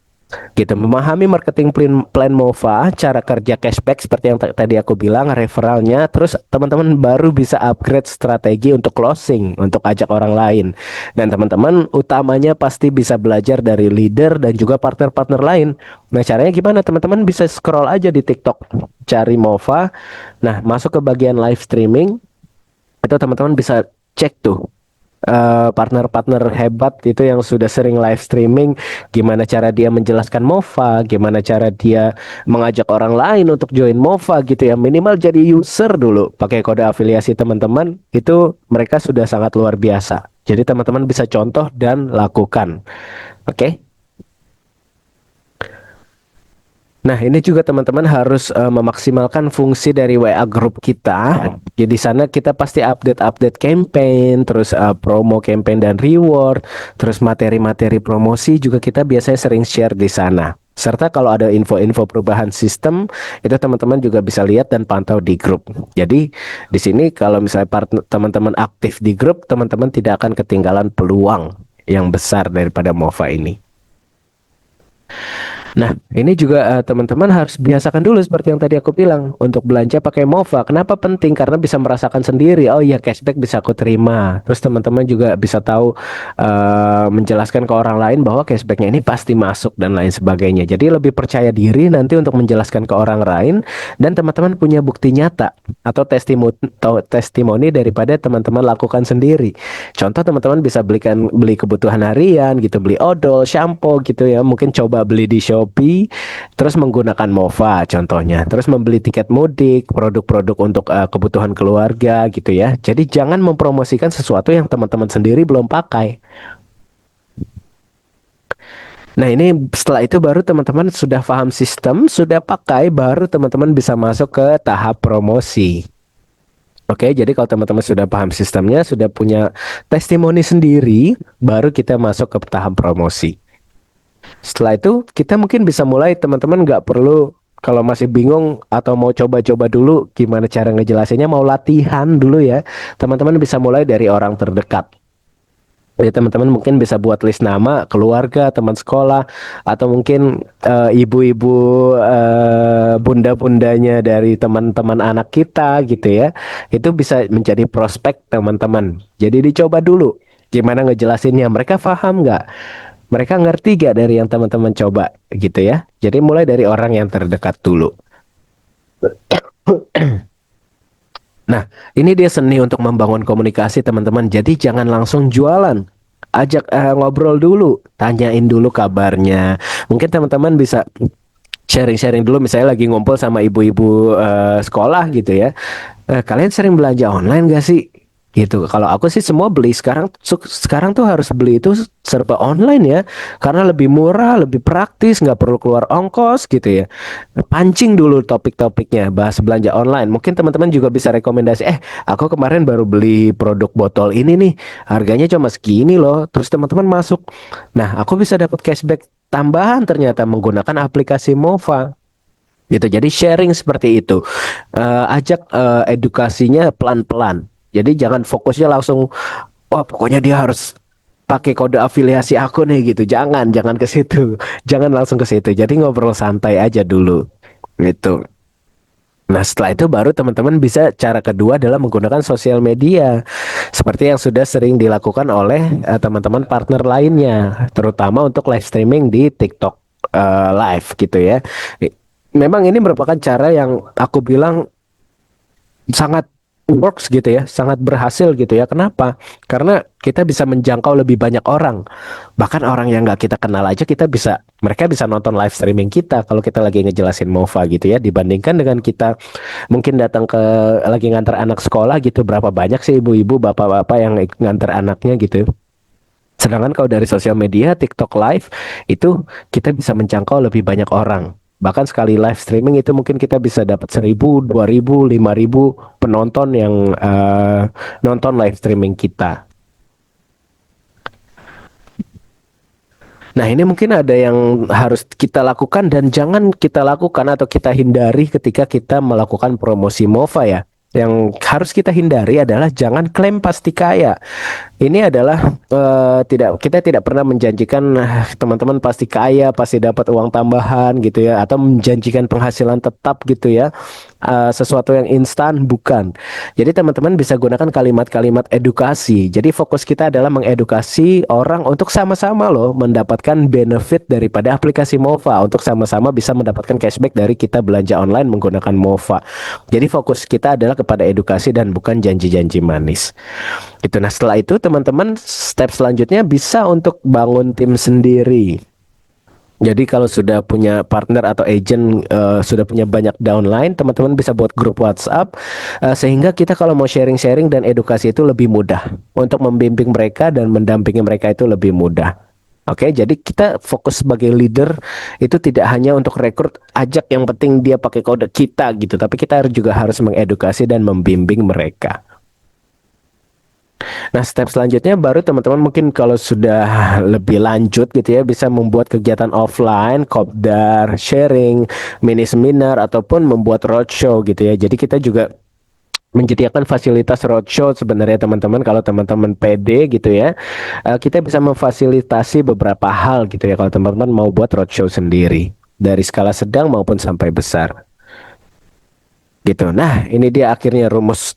Gitu, memahami marketing plan MOFA, cara kerja cashback seperti yang tadi aku bilang, referralnya, terus teman-teman baru bisa upgrade strategi untuk closing, untuk ajak orang lain. Dan teman-teman utamanya pasti bisa belajar dari leader dan juga partner-partner lain. Nah, caranya gimana? Teman-teman bisa scroll aja di TikTok, cari MOFA. Nah, masuk ke bagian live streaming, itu teman-teman bisa cek tuh partner-partner hebat itu yang sudah sering live streaming, gimana cara dia menjelaskan MOFA, gimana cara dia mengajak orang lain untuk join MOFA gitu ya. Minimal jadi user dulu pakai kode afiliasi teman-teman, itu mereka sudah sangat luar biasa. Jadi teman-teman bisa contoh dan lakukan. Oke. Nah, ini juga teman-teman harus memaksimalkan fungsi dari WA Group kita. Jadi di sana kita pasti update-update campaign, terus promo campaign dan reward, terus materi-materi promosi juga kita biasanya sering share di sana. Serta kalau ada info-info perubahan sistem, itu teman-teman juga bisa lihat dan pantau di grup. Jadi di sini kalau misalnya teman-teman aktif di grup, teman-teman tidak akan ketinggalan peluang yang besar daripada MOFA ini. Nah, ini juga teman-teman harus biasakan dulu seperti yang tadi aku bilang untuk belanja pakai MOFA. Kenapa penting? Karena bisa merasakan sendiri. Oh iya, cashback bisa aku terima. Terus teman-teman juga bisa tahu menjelaskan ke orang lain bahwa cashbacknya ini pasti masuk dan lain sebagainya. Jadi lebih percaya diri nanti untuk menjelaskan ke orang lain dan teman-teman punya bukti nyata atau testimoni daripada teman-teman lakukan sendiri. Contoh teman-teman bisa beli kebutuhan harian gitu, beli odol, shampoo gitu ya. Mungkin coba beli di Shopee, terus menggunakan MOFA contohnya. Terus membeli tiket mudik, produk-produk untuk kebutuhan keluarga gitu ya. Jadi jangan mempromosikan sesuatu yang teman-teman sendiri belum pakai. Nah, ini setelah itu baru teman-teman sudah paham sistem, sudah pakai, baru teman-teman bisa masuk ke tahap promosi. Oke, jadi kalau teman-teman sudah paham sistemnya, sudah punya testimoni sendiri, baru kita masuk ke tahap promosi. Setelah itu kita mungkin bisa mulai, teman-teman nggak perlu kalau masih bingung atau mau coba-coba dulu gimana cara ngejelasinnya, mau latihan dulu ya. Teman-teman bisa mulai dari orang terdekat. Jadi teman-teman mungkin bisa buat list nama keluarga, teman sekolah, atau mungkin ibu-ibu, bunda-bundanya dari teman-teman anak kita gitu ya. Itu bisa menjadi prospek teman-teman. Jadi dicoba dulu gimana ngejelasinnya. Mereka paham nggak? Mereka ngerti gak dari yang teman-teman coba gitu ya. Jadi mulai dari orang yang terdekat dulu. Nah, ini dia seni untuk membangun komunikasi teman-teman. Jadi jangan langsung jualan. Ajak ngobrol dulu, tanyain dulu kabarnya. Mungkin teman-teman bisa sharing-sharing dulu, misalnya lagi ngumpul sama ibu-ibu sekolah gitu ya. Kalian sering belanja online gak sih? Gitu. Kalau aku sih semua beli sekarang, sekarang tuh harus beli itu serba online ya, karena lebih murah, lebih praktis, nggak perlu keluar ongkos gitu ya. Pancing dulu topik-topiknya, bahas belanja online. Mungkin teman-teman juga bisa rekomendasi, aku kemarin baru beli produk botol ini nih, harganya cuma segini loh. Terus teman-teman masuk, nah aku bisa dapat cashback tambahan ternyata menggunakan aplikasi MOFA gitu. Jadi sharing seperti itu. Ajak edukasinya pelan-pelan. Jadi jangan fokusnya langsung, wah pokoknya dia harus pakai kode afiliasi aku nih gitu. Jangan ke situ. Jangan langsung ke situ. Jadi ngobrol santai aja dulu gitu. Nah, setelah itu baru teman-teman bisa cara kedua adalah menggunakan sosial media. Seperti yang sudah sering dilakukan oleh teman-teman partner lainnya, terutama untuk live streaming di TikTok live gitu ya. Memang ini merupakan cara yang aku bilang sangat works gitu ya, sangat berhasil gitu ya. Kenapa? Karena kita bisa menjangkau lebih banyak orang. Bahkan orang yang nggak kita kenal aja mereka bisa nonton live streaming kita kalau kita lagi ngejelasin MOFA gitu ya. Dibandingkan dengan kita mungkin datang lagi ngantar anak sekolah gitu, berapa banyak sih ibu-ibu, bapak-bapak yang ngantar anaknya gitu. Sedangkan kalau dari sosial media, TikTok Live, itu kita bisa menjangkau lebih banyak orang. Bahkan sekali live streaming itu mungkin kita bisa dapat 1.000, 2.000, 5.000 penonton yang nonton live streaming kita. Nah, ini mungkin ada yang harus kita lakukan dan jangan kita lakukan atau kita hindari ketika kita melakukan promosi MOFA ya. Yang harus kita hindari adalah jangan klaim pasti kaya. Ini adalah tidak, kita tidak pernah menjanjikan teman-teman pasti kaya, pasti dapat uang tambahan gitu ya, atau menjanjikan penghasilan tetap gitu ya. Sesuatu yang instan bukan. Jadi teman-teman bisa gunakan kalimat-kalimat edukasi. Jadi fokus kita adalah mengedukasi orang untuk sama-sama loh mendapatkan benefit daripada aplikasi MOFA, untuk sama-sama bisa mendapatkan cashback dari kita belanja online menggunakan MOFA. Jadi fokus kita adalah kepada edukasi dan bukan janji-janji manis. Itu. Nah, setelah itu teman-teman step selanjutnya bisa untuk bangun tim sendiri. Jadi kalau sudah punya partner atau agent, sudah punya banyak downline, teman-teman bisa buat grup WhatsApp, sehingga kita kalau mau sharing-sharing dan edukasi itu lebih mudah. Untuk membimbing mereka dan mendampingi mereka itu lebih mudah. Oke, jadi kita fokus sebagai leader itu tidak hanya untuk rekrut, ajak yang penting dia pakai kode kita gitu, tapi kita juga harus mengedukasi dan membimbing mereka. Nah, step selanjutnya baru teman-teman mungkin kalau sudah lebih lanjut gitu ya, bisa membuat kegiatan offline, kopdar, sharing, mini seminar, ataupun membuat roadshow gitu ya. Jadi kita juga menyediakan fasilitas roadshow sebenarnya teman-teman, kalau teman-teman pede gitu ya, kita bisa memfasilitasi beberapa hal gitu ya kalau teman-teman mau buat roadshow sendiri, dari skala sedang maupun sampai besar. Gitu. Nah, ini dia akhirnya rumus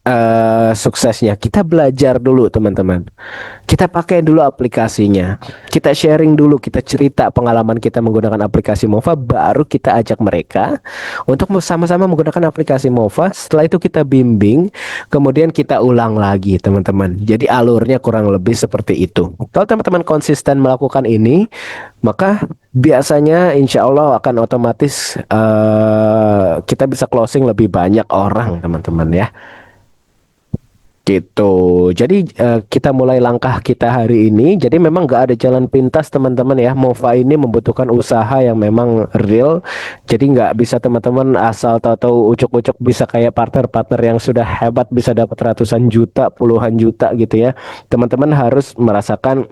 suksesnya. Kita belajar dulu, teman-teman. Kita pakai dulu aplikasinya. Kita sharing dulu, kita cerita pengalaman kita menggunakan aplikasi MOFA, baru kita ajak mereka untuk sama-sama menggunakan aplikasi MOFA. Setelah itu kita bimbing, kemudian kita ulang lagi, teman-teman. Jadi alurnya kurang lebih seperti itu. Kalau teman-teman konsisten melakukan ini, maka biasanya insya Allah akan otomatis kita bisa closing lebih banyak orang, teman-teman ya. Gitu. Jadi kita mulai langkah kita hari ini. Jadi memang nggak ada jalan pintas teman-teman ya. MOFA ini membutuhkan usaha yang memang real. Jadi nggak bisa teman-teman asal tahu-tahu ucuk-ucuk bisa kayak partner-partner yang sudah hebat bisa dapat ratusan juta, puluhan juta gitu ya. Teman-teman harus merasakan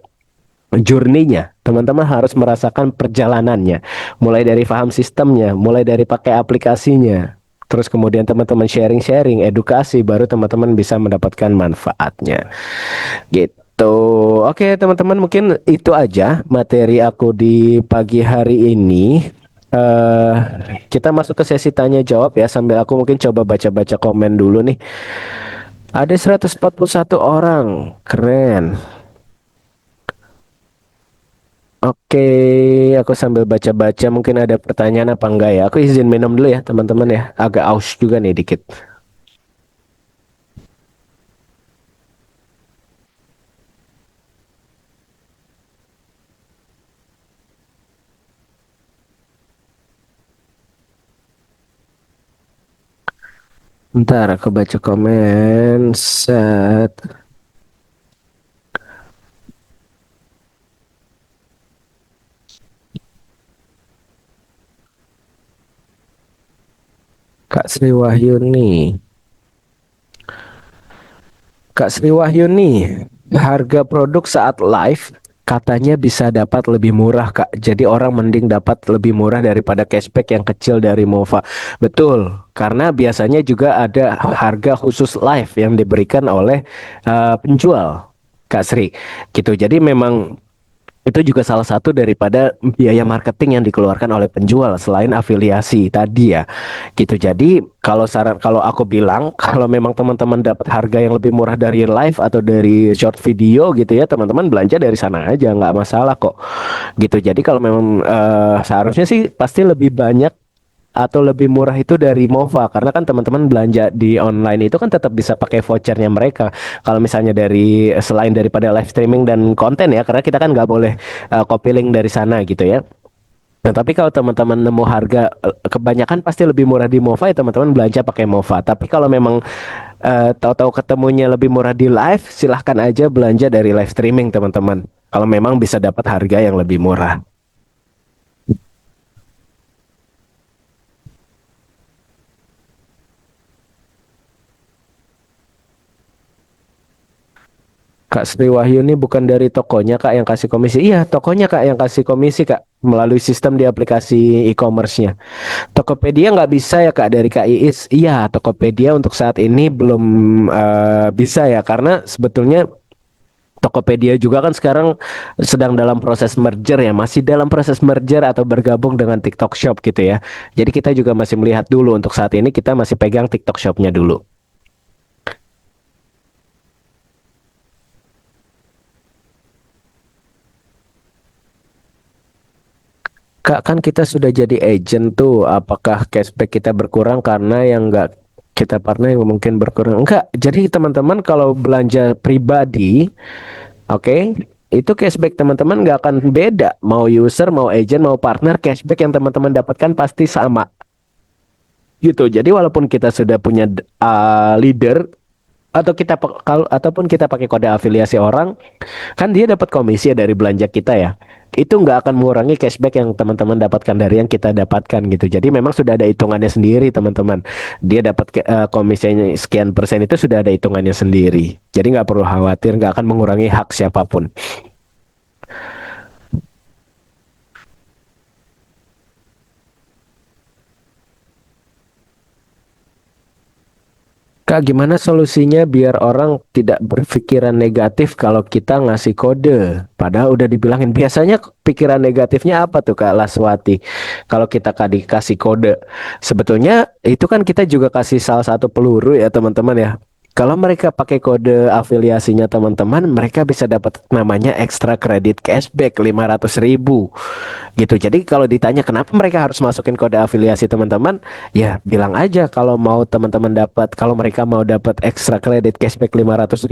journey-nya. Teman-teman harus merasakan perjalanannya. Mulai dari paham sistemnya, mulai dari pakai aplikasinya. Terus kemudian teman-teman sharing-sharing, edukasi, baru teman-teman bisa mendapatkan manfaatnya. Gitu. Oke, teman-teman, mungkin itu aja materi aku di pagi hari ini. eh Kita masuk ke sesi tanya jawab ya, sambil aku mungkin coba baca-baca komen dulu nih. Ada 141 orang. Keren. Oke, aku sambil baca-baca mungkin ada pertanyaan apa enggak ya. Aku izin minum dulu ya teman-teman ya. Agak aus juga nih dikit. Ntar aku baca komen. Set. Kak Sri Wahyuni. Kak Sri Wahyuni, harga produk saat live katanya bisa dapat lebih murah, Kak. Jadi orang mending dapat lebih murah daripada cashback yang kecil dari Mova. Betul, karena biasanya juga ada harga khusus live yang diberikan oleh penjual, Kak Sri. Gitu. Jadi memang itu juga salah satu daripada biaya marketing yang dikeluarkan oleh penjual selain afiliasi tadi ya. Gitu. Jadi kalau saran, kalau aku bilang kalau memang teman-teman dapat harga yang lebih murah dari live atau dari short video gitu ya, teman-teman belanja dari sana aja, nggak masalah kok. Gitu. Jadi kalau memang seharusnya sih pasti lebih banyak atau lebih murah itu dari Mova, karena kan teman-teman belanja di online itu kan tetap bisa pakai vouchernya mereka. Kalau misalnya dari selain daripada live streaming dan konten ya, karena kita kan nggak boleh copy link dari sana gitu ya. Nah, tapi kalau teman-teman nemu harga kebanyakan pasti lebih murah di Mova, ya teman-teman belanja pakai Mova. Tapi kalau memang tahu-tahu ketemunya lebih murah di live, silahkan aja belanja dari live streaming teman-teman. Kalau memang bisa dapat harga yang lebih murah. Kak Sri Wahyuni bukan dari tokonya Kak yang kasih komisi. Iya, tokonya Kak yang kasih komisi Kak melalui sistem di aplikasi e-commerce-nya. Tokopedia nggak bisa ya Kak dari Kak Iis. Iya, Tokopedia untuk saat ini belum bisa ya karena sebetulnya Tokopedia juga kan sekarang sedang dalam proses merger ya, masih dalam proses merger atau bergabung dengan TikTok Shop gitu ya. Jadi kita juga masih melihat dulu untuk saat ini kita masih pegang TikTok Shop-nya dulu. Kak, kan kita sudah jadi agent tuh. Apakah cashback kita berkurang karena yang nggak kita partner yang mungkin berkurang? Enggak. Jadi teman-teman kalau belanja pribadi, oke, itu cashback teman-teman nggak akan beda. Mau user, mau agent, mau partner, cashback yang teman-teman dapatkan pasti sama. Gitu. Jadi walaupun kita sudah punya leader atau kalau ataupun kita pakai kode afiliasi orang, kan dia dapat komisi ya dari belanja kita ya. Itu nggak akan mengurangi cashback yang teman-teman dapatkan dari yang kita dapatkan gitu. Jadi memang sudah ada hitungannya sendiri teman-teman. Dia dapat komisinya sekian persen itu sudah ada hitungannya sendiri. Jadi nggak perlu khawatir, nggak akan mengurangi hak siapapun. Kak, gimana solusinya biar orang tidak berpikiran negatif kalau kita ngasih kode? Padahal udah dibilangin. Biasanya pikiran negatifnya apa tuh Kak Laswati? Kalau kita dikasih kode. Sebetulnya itu kan kita juga kasih salah satu peluru ya teman-teman ya. Kalau mereka pakai kode afiliasinya teman-teman, mereka bisa dapat namanya extra credit cashback 500.000 gitu. Jadi kalau ditanya kenapa mereka harus masukin kode afiliasi teman-teman, ya bilang aja kalau mau teman-teman dapat, kalau mereka mau dapat extra credit cashback 500.000,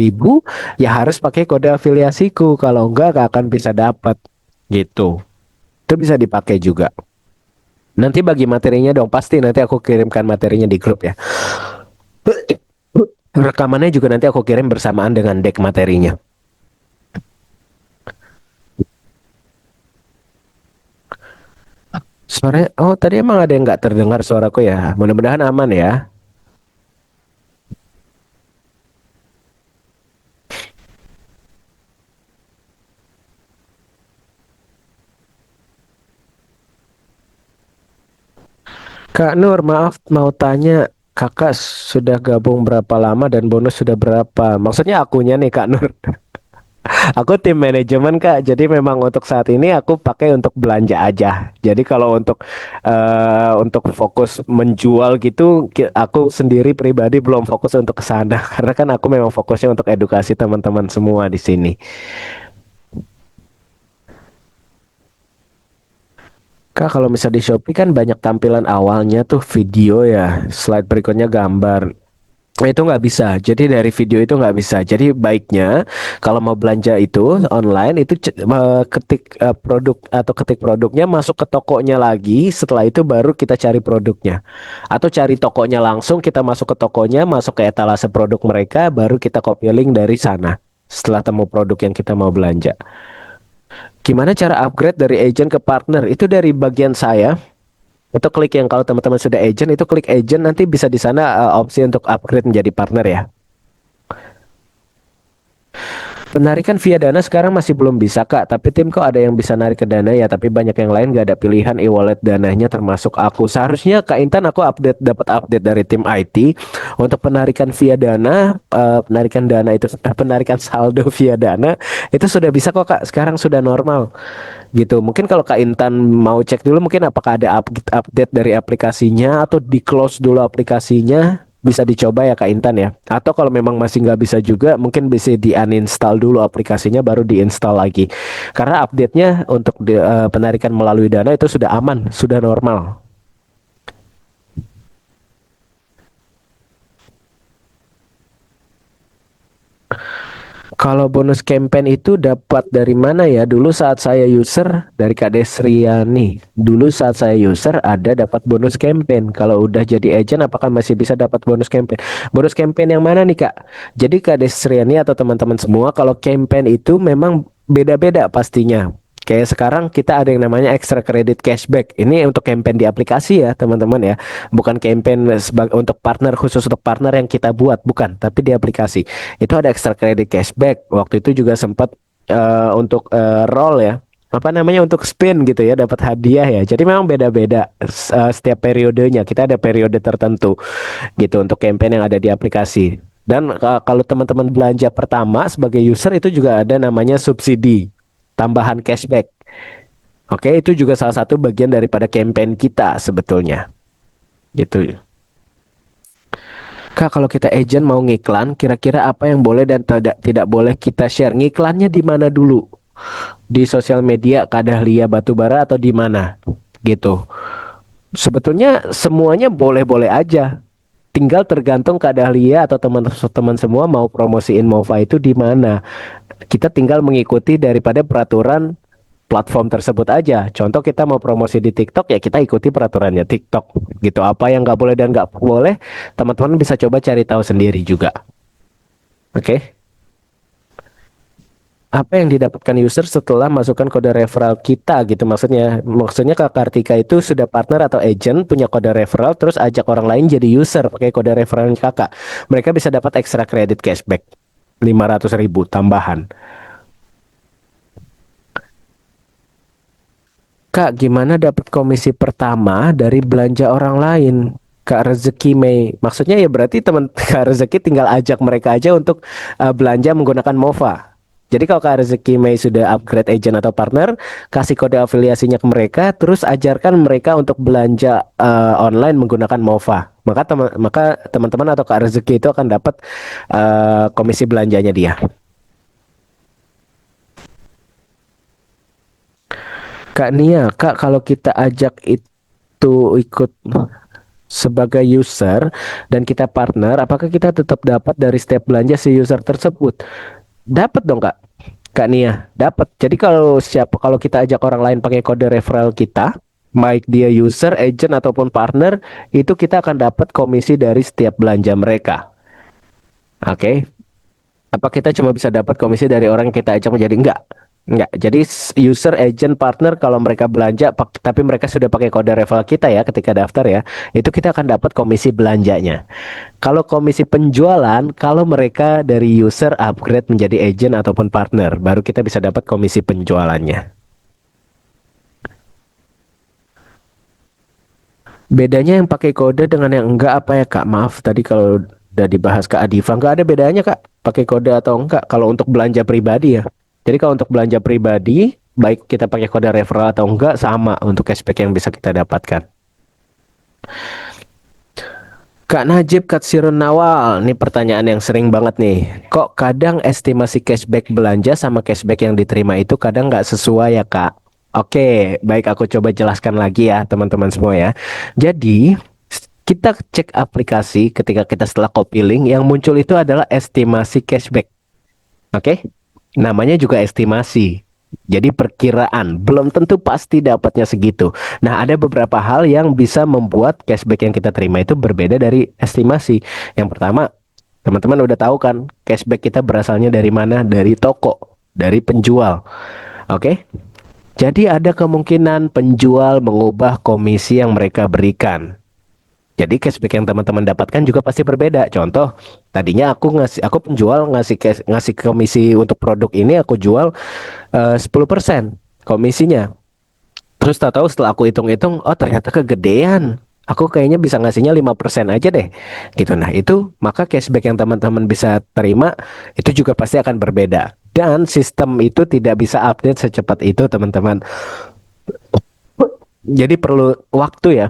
ya harus pakai kode afiliasiku. Kalau enggak, gak akan bisa dapat gitu. Itu bisa dipakai juga. Nanti bagi materinya dong, pasti nanti aku kirimkan materinya di grup ya. Rekamannya juga nanti aku kirim bersamaan dengan deck materinya. Suaranya, oh tadi emang ada yang nggak terdengar suaraku ya. Mudah-mudahan aman ya. Kak Nur, maaf mau tanya, kakak sudah gabung berapa lama dan bonus sudah berapa? Maksudnya akunya nih Kak Nur. Aku tim manajemen Kak, jadi memang untuk saat ini aku pakai untuk belanja aja. Jadi kalau untuk fokus menjual gitu, aku sendiri pribadi belum fokus untuk ke sana karena kan aku memang fokusnya untuk edukasi teman-teman semua di sini. Kak, kalau misal di Shopee kan banyak tampilan awalnya tuh video ya, slide berikutnya gambar. Nah, itu nggak bisa. Jadi dari video itu nggak bisa. Jadi baiknya kalau mau belanja itu online itu ketik produk atau ketik produknya masuk ke tokonya lagi. Setelah itu baru kita cari produknya. Atau cari tokonya langsung, kita masuk ke tokonya, masuk ke etalase produk mereka, baru kita copy link dari sana. Setelah temu produk yang kita mau belanja. Gimana cara upgrade dari agent ke partner? Itu dari bagian saya. Itu klik yang kalau teman-teman sudah agent itu klik agent nanti bisa di sana opsi untuk upgrade menjadi partner ya. Penarikan via Dana sekarang masih belum bisa Kak, tapi tim kok ada yang bisa narik ke Dana ya, tapi banyak yang lain gak ada pilihan e-wallet Dananya termasuk aku. Seharusnya Kak Intan aku dapat update dari tim IT untuk penarikan via Dana, penarikan Dana itu penarikan saldo via Dana itu sudah bisa kok Kak, sekarang sudah normal gitu. Mungkin kalau Kak Intan mau cek dulu mungkin apakah ada update dari aplikasinya atau di close dulu aplikasinya bisa dicoba ya Kak Intan ya. Atau kalau memang masih nggak bisa juga mungkin bisa di uninstall dulu aplikasinya baru diinstal lagi. Karena update-nya untuk penarikan melalui Dana itu sudah aman, sudah normal. Kalau bonus campaign itu dapat dari mana ya? Dulu saat saya user dari Kak Desriani. Dulu saat saya user ada dapat bonus campaign. Kalau udah jadi agent apakah masih bisa dapat bonus campaign? Bonus campaign yang mana nih Kak? Jadi Kak Desriani atau teman-teman semua kalau campaign itu memang beda-beda pastinya. Kayak sekarang kita ada yang namanya extra credit cashback. Ini untuk campaign di aplikasi ya, teman-teman ya. Bukan campaign untuk partner, khusus untuk partner yang kita buat, bukan, tapi di aplikasi. Itu ada extra credit cashback. Waktu itu juga sempat untuk roll ya. Apa namanya, untuk spin gitu ya, dapat hadiah ya. Jadi memang beda-beda setiap periodenya. Kita ada periode tertentu gitu untuk campaign yang ada di aplikasi. Dan kalau teman-teman belanja pertama sebagai user itu juga ada namanya subsidi, tambahan cashback. Oke, itu juga salah satu bagian daripada campaign kita sebetulnya. Gitu. Kak, kalau kita agent mau ngiklan, kira-kira apa yang boleh dan tidak boleh kita share? Ngiklannya di mana dulu? Di sosial media, Kak Dahlia Batubara atau di mana? Gitu. Sebetulnya semuanya boleh-boleh aja. Tinggal tergantung Kak Dahlia atau teman-teman semua mau promosiin Mova itu di mana. Kita tinggal mengikuti daripada peraturan platform tersebut aja. Contoh kita mau promosi di TikTok ya kita ikuti peraturannya TikTok gitu. Apa yang nggak boleh dan nggak boleh, teman-teman bisa coba cari tahu sendiri juga. Oke? Apa yang didapatkan user setelah masukkan kode referral kita gitu, maksudnya Kak Kartika itu sudah partner atau agent punya kode referral terus ajak orang lain jadi user pakai kode referral kakak, mereka bisa dapat extra credit cashback 500.000 tambahan. Kak, gimana dapat komisi pertama dari belanja orang lain? Kak Rezeki Mei. Maksudnya ya berarti teman Kak Rezeki tinggal ajak mereka aja untuk belanja menggunakan Mova. Jadi kalau Kak Rezeki Mei sudah upgrade agent atau partner, kasih kode afiliasinya ke mereka, terus ajarkan mereka untuk belanja online menggunakan Mova. Maka teman-teman atau Kak Rezeki itu akan dapat komisi belanjanya dia. Kak Nia, Kak, kalau kita ajak itu ikut sebagai user dan kita partner, apakah kita tetap dapat dari setiap belanja si user tersebut? Dapat dong, Kak. Kak Nia, dapat. Jadi kalau kita ajak orang lain pakai kode referral kita, baik dia user, agent ataupun partner, itu kita akan dapat komisi dari setiap belanja mereka. Oke, apa kita cuma bisa dapat komisi dari orang yang kita ajak menjadi enggak? Enggak. Jadi user, agent, partner kalau mereka belanja tapi mereka sudah pakai kode referral kita ya ketika daftar ya, itu kita akan dapat komisi belanjanya. Kalau komisi penjualan, kalau mereka dari user upgrade menjadi agent ataupun partner, baru kita bisa dapat komisi penjualannya. Bedanya yang pakai kode dengan yang enggak apa ya Kak? Maaf tadi kalau udah dibahas Kak Adifa, enggak ada bedanya Kak, pakai kode atau enggak kalau untuk belanja pribadi ya. Jadi kalau untuk belanja pribadi, baik kita pakai kode referral atau enggak, sama untuk cashback yang bisa kita dapatkan. Kak Najib Katsirun Nawal, ini pertanyaan yang sering banget nih. Kok kadang estimasi cashback belanja sama cashback yang diterima itu kadang nggak sesuai ya Kak? Oke, baik aku coba jelaskan lagi ya teman-teman semua ya. Jadi kita cek aplikasi ketika kita setelah copy link yang muncul itu adalah estimasi cashback. Oke, namanya juga estimasi. Jadi perkiraan, belum tentu pasti dapatnya segitu. Nah, ada beberapa hal yang bisa membuat cashback yang kita terima itu berbeda dari estimasi. Yang pertama, teman-teman udah tahu kan, cashback kita berasalnya dari mana? Dari toko, dari penjual. Oke? Jadi ada kemungkinan penjual mengubah komisi yang mereka berikan. Jadi cashback yang teman-teman dapatkan juga pasti berbeda. Contoh, tadinya aku penjual ngasih komisi untuk produk ini aku jual 10% komisinya. Terus tahu setelah aku hitung-hitung, oh ternyata kegedean. Aku kayaknya bisa ngasihnya 5% aja deh. Gitu. Nah, itu maka cashback yang teman-teman bisa terima itu juga pasti akan berbeda. Dan sistem itu tidak bisa update secepat itu, teman-teman. Jadi perlu waktu ya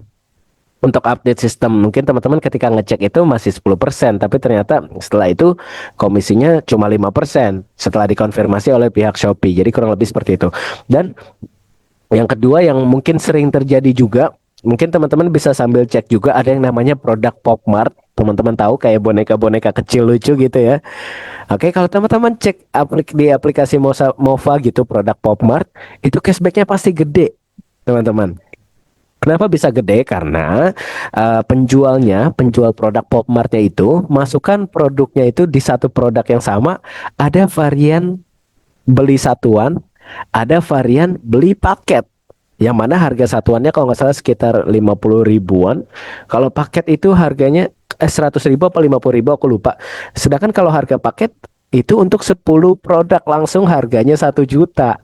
untuk update sistem. Mungkin teman-teman ketika ngecek itu masih 10%, tapi ternyata setelah itu komisinya cuma 5% setelah dikonfirmasi oleh pihak Shopee. Jadi kurang lebih seperti itu. Dan yang kedua yang mungkin sering terjadi juga, mungkin teman-teman bisa sambil cek juga ada yang namanya produk Popmart. Teman-teman tahu kayak boneka-boneka kecil lucu gitu ya. Oke, kalau teman-teman cek di aplikasi Mova gitu produk Popmart, itu cashbacknya pasti gede, teman-teman. Kenapa bisa gede? Karena penjual produk Popmartnya itu masukkan produknya itu di satu produk yang sama, ada varian beli satuan Ada varian beli paket, yang mana harga satuannya kalau nggak salah sekitar 50 ribuan. Kalau paket itu harganya 100 ribu apa 50 ribu aku lupa. Sedangkan kalau harga paket itu untuk 10 produk langsung harganya 1 juta.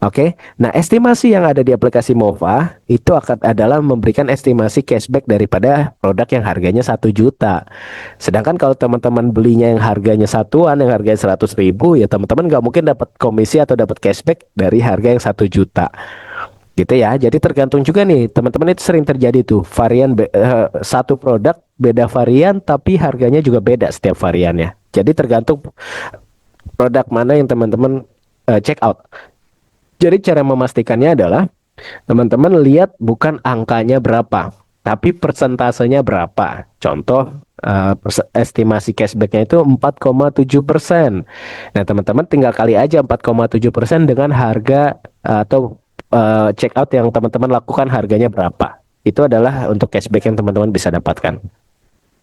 Oke, nah estimasi yang ada di aplikasi Mova itu akan adalah memberikan estimasi cashback daripada produk yang harganya 1 juta. Sedangkan kalau teman-teman belinya yang harganya satuan, yang harganya 100 ribu, ya teman-teman nggak mungkin dapat komisi atau dapat cashback dari harga yang 1 juta. Gitu ya, jadi tergantung juga nih, teman-teman itu sering terjadi tuh, satu produk beda varian, tapi harganya juga beda setiap variannya. Jadi tergantung produk mana yang teman-teman check out. Jadi cara memastikannya adalah teman-teman lihat bukan angkanya berapa, tapi persentasenya berapa. Contoh, estimasi cashbacknya itu 4,7%. Nah, teman-teman tinggal kali aja 4,7% dengan harga atau check out yang teman-teman lakukan harganya berapa. Itu adalah untuk cashback yang teman-teman bisa dapatkan.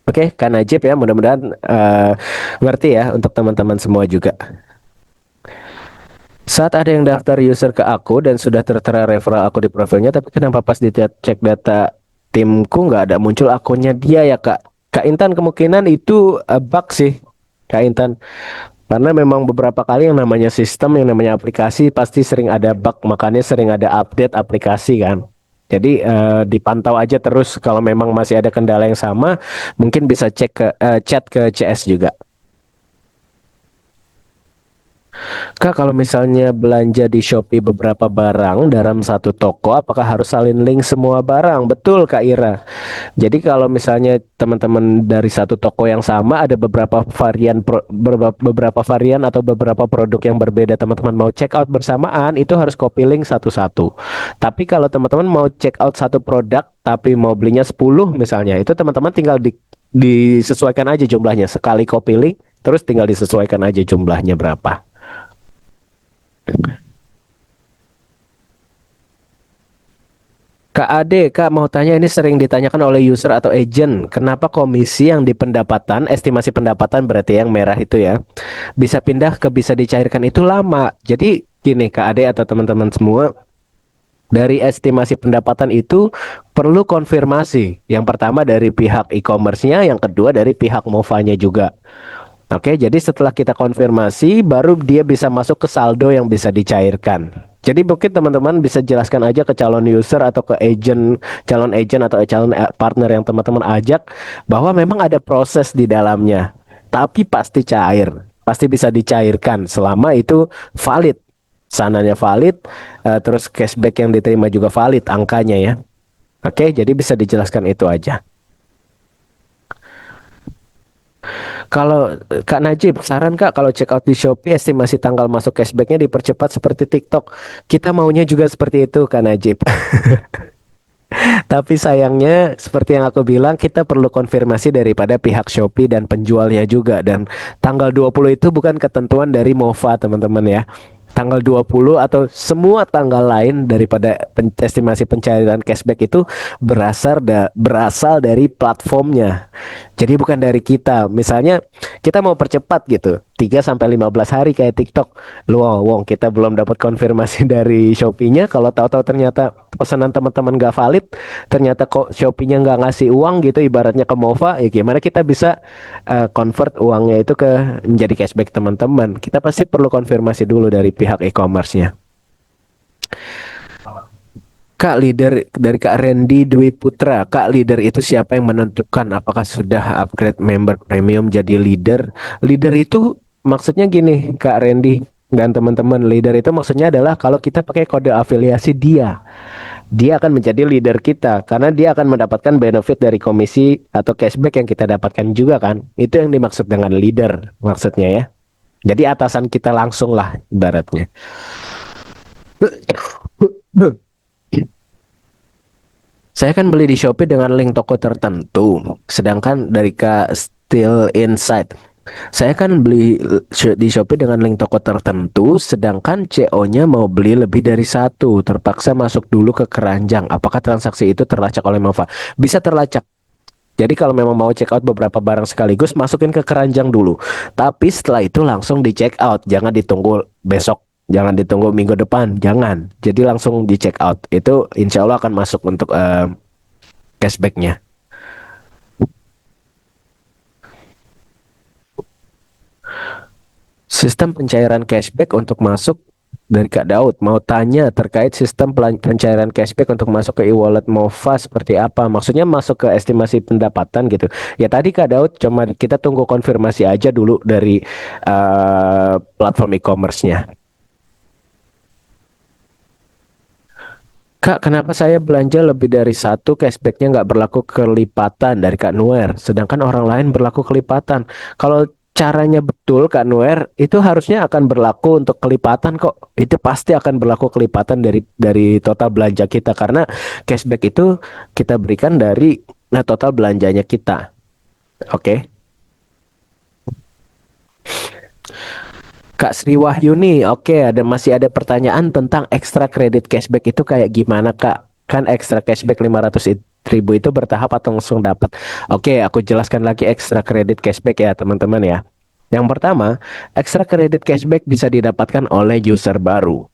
Oke, Kak Najib ya, mudah-mudahan ngerti ya untuk teman-teman semua juga. Saat ada yang daftar user ke aku dan sudah tertera referral aku di profilnya, tapi kenapa pas cek data timku nggak ada muncul akunnya dia ya Kak? Kak Intan, kemungkinan itu bug sih, Kak Intan. Karena memang beberapa kali yang namanya sistem, yang namanya aplikasi pasti sering ada bug, makanya sering ada update aplikasi kan. Jadi dipantau aja terus, kalau memang masih ada kendala yang sama, mungkin bisa chat ke CS juga. Kak, kalau misalnya belanja di Shopee beberapa barang dalam satu toko, apakah harus salin link semua barang? Betul, Kak Ira. Jadi kalau misalnya teman-teman dari satu toko yang sama ada beberapa varian atau beberapa produk yang berbeda, teman-teman mau check out bersamaan, itu harus copy link satu-satu. Tapi kalau teman-teman mau check out satu produk tapi mau belinya 10 misalnya, itu teman-teman tinggal disesuaikan aja jumlahnya. Sekali copy link, terus tinggal disesuaikan aja jumlahnya berapa. Kak Ade, Kak mau tanya, ini sering ditanyakan oleh user atau agent, kenapa komisi yang di pendapatan, estimasi pendapatan berarti yang merah itu ya, bisa pindah ke bisa dicairkan itu lama. Jadi gini Kak Ade atau teman-teman semua, dari estimasi pendapatan itu perlu konfirmasi. Yang pertama dari pihak e-commerce-nya, yang kedua dari pihak Mova-nya juga. Oke, jadi setelah kita konfirmasi, baru dia bisa masuk ke saldo yang bisa dicairkan. Jadi mungkin teman-teman bisa jelaskan aja ke calon user atau ke calon agent atau calon partner yang teman-teman ajak, bahwa memang ada proses di dalamnya. Tapi pasti cair, pasti bisa dicairkan selama itu valid. Sananya valid, terus cashback yang diterima juga valid angkanya ya. Oke, jadi bisa dijelaskan itu aja. Kalau Kak Najib, saran Kak kalau check out di Shopee estimasi tanggal masuk cashbacknya dipercepat seperti TikTok. Kita maunya juga seperti itu Kak Najib. Tapi sayangnya seperti yang aku bilang, kita perlu konfirmasi daripada pihak Shopee dan penjualnya juga. Dan tanggal 20 itu bukan ketentuan dari Mova teman-teman ya. Tanggal 20 atau semua tanggal lain daripada estimasi pencairan cashback itu berasal dari platformnya. Jadi bukan dari kita. Misalnya kita mau percepat gitu, 3 sampai 15 hari kayak TikTok. Lu wong kita belum dapat konfirmasi dari Shopee-nya, kalau tahu-tahu ternyata pesanan teman-teman gak valid, ternyata kok Shopee-nya nggak ngasih uang gitu ibaratnya ke Mova, ya gimana kita bisa convert uangnya itu ke menjadi cashback teman-teman? Kita pasti perlu konfirmasi dulu dari pihak e-commerce-nya. Kak, leader dari Kak Randy Dwi Putra. Kak, leader itu siapa yang menentukan apakah sudah upgrade member premium jadi leader? Leader itu maksudnya gini, Kak Randy dan teman-teman. Leader itu maksudnya adalah kalau kita pakai kode afiliasi dia, dia akan menjadi leader kita karena dia akan mendapatkan benefit dari komisi atau cashback yang kita dapatkan juga kan. Itu yang dimaksud dengan leader maksudnya ya. Jadi atasan kita langsung lah ibaratnya. Saya kan beli di Shopee dengan link toko tertentu, sedangkan dari Kak Still Insight, saya kan beli di Shopee dengan link toko tertentu, sedangkan CO-nya mau beli lebih dari satu, terpaksa masuk dulu ke keranjang. Apakah transaksi itu terlacak oleh Mova? Bisa terlacak. Jadi kalau memang mau check out beberapa barang sekaligus, masukin ke keranjang dulu. Tapi setelah itu langsung di check out, jangan ditunggu besok Jangan ditunggu minggu depan, jangan. Jadi langsung di check out. Itu insya Allah akan masuk untuk cashbacknya. Sistem pencairan cashback untuk masuk dari Kak Daud. Mau tanya terkait sistem pencairan cashback untuk masuk ke e-wallet Mova seperti apa? Maksudnya masuk ke estimasi pendapatan gitu. Ya tadi Kak Daud, cuma kita tunggu konfirmasi aja dulu dari platform e-commerce-nya. Kak, kenapa saya belanja lebih dari satu cashbacknya nggak berlaku kelipatan dari Kak Nuer, sedangkan orang lain berlaku kelipatan? Kalau caranya betul Kak Nuer, itu harusnya akan berlaku untuk kelipatan kok. Itu pasti akan berlaku kelipatan dari total belanja kita karena cashback itu kita berikan dari total belanjanya kita. Oke. Kak Sri Wahyuni, oke, masih ada pertanyaan tentang ekstra kredit cashback itu kayak gimana Kak? Kan ekstra cashback 500 ribu itu bertahap atau langsung dapat? Oke, aku jelaskan lagi ekstra kredit cashback ya teman-teman ya. Yang pertama, ekstra kredit cashback bisa didapatkan oleh user baru.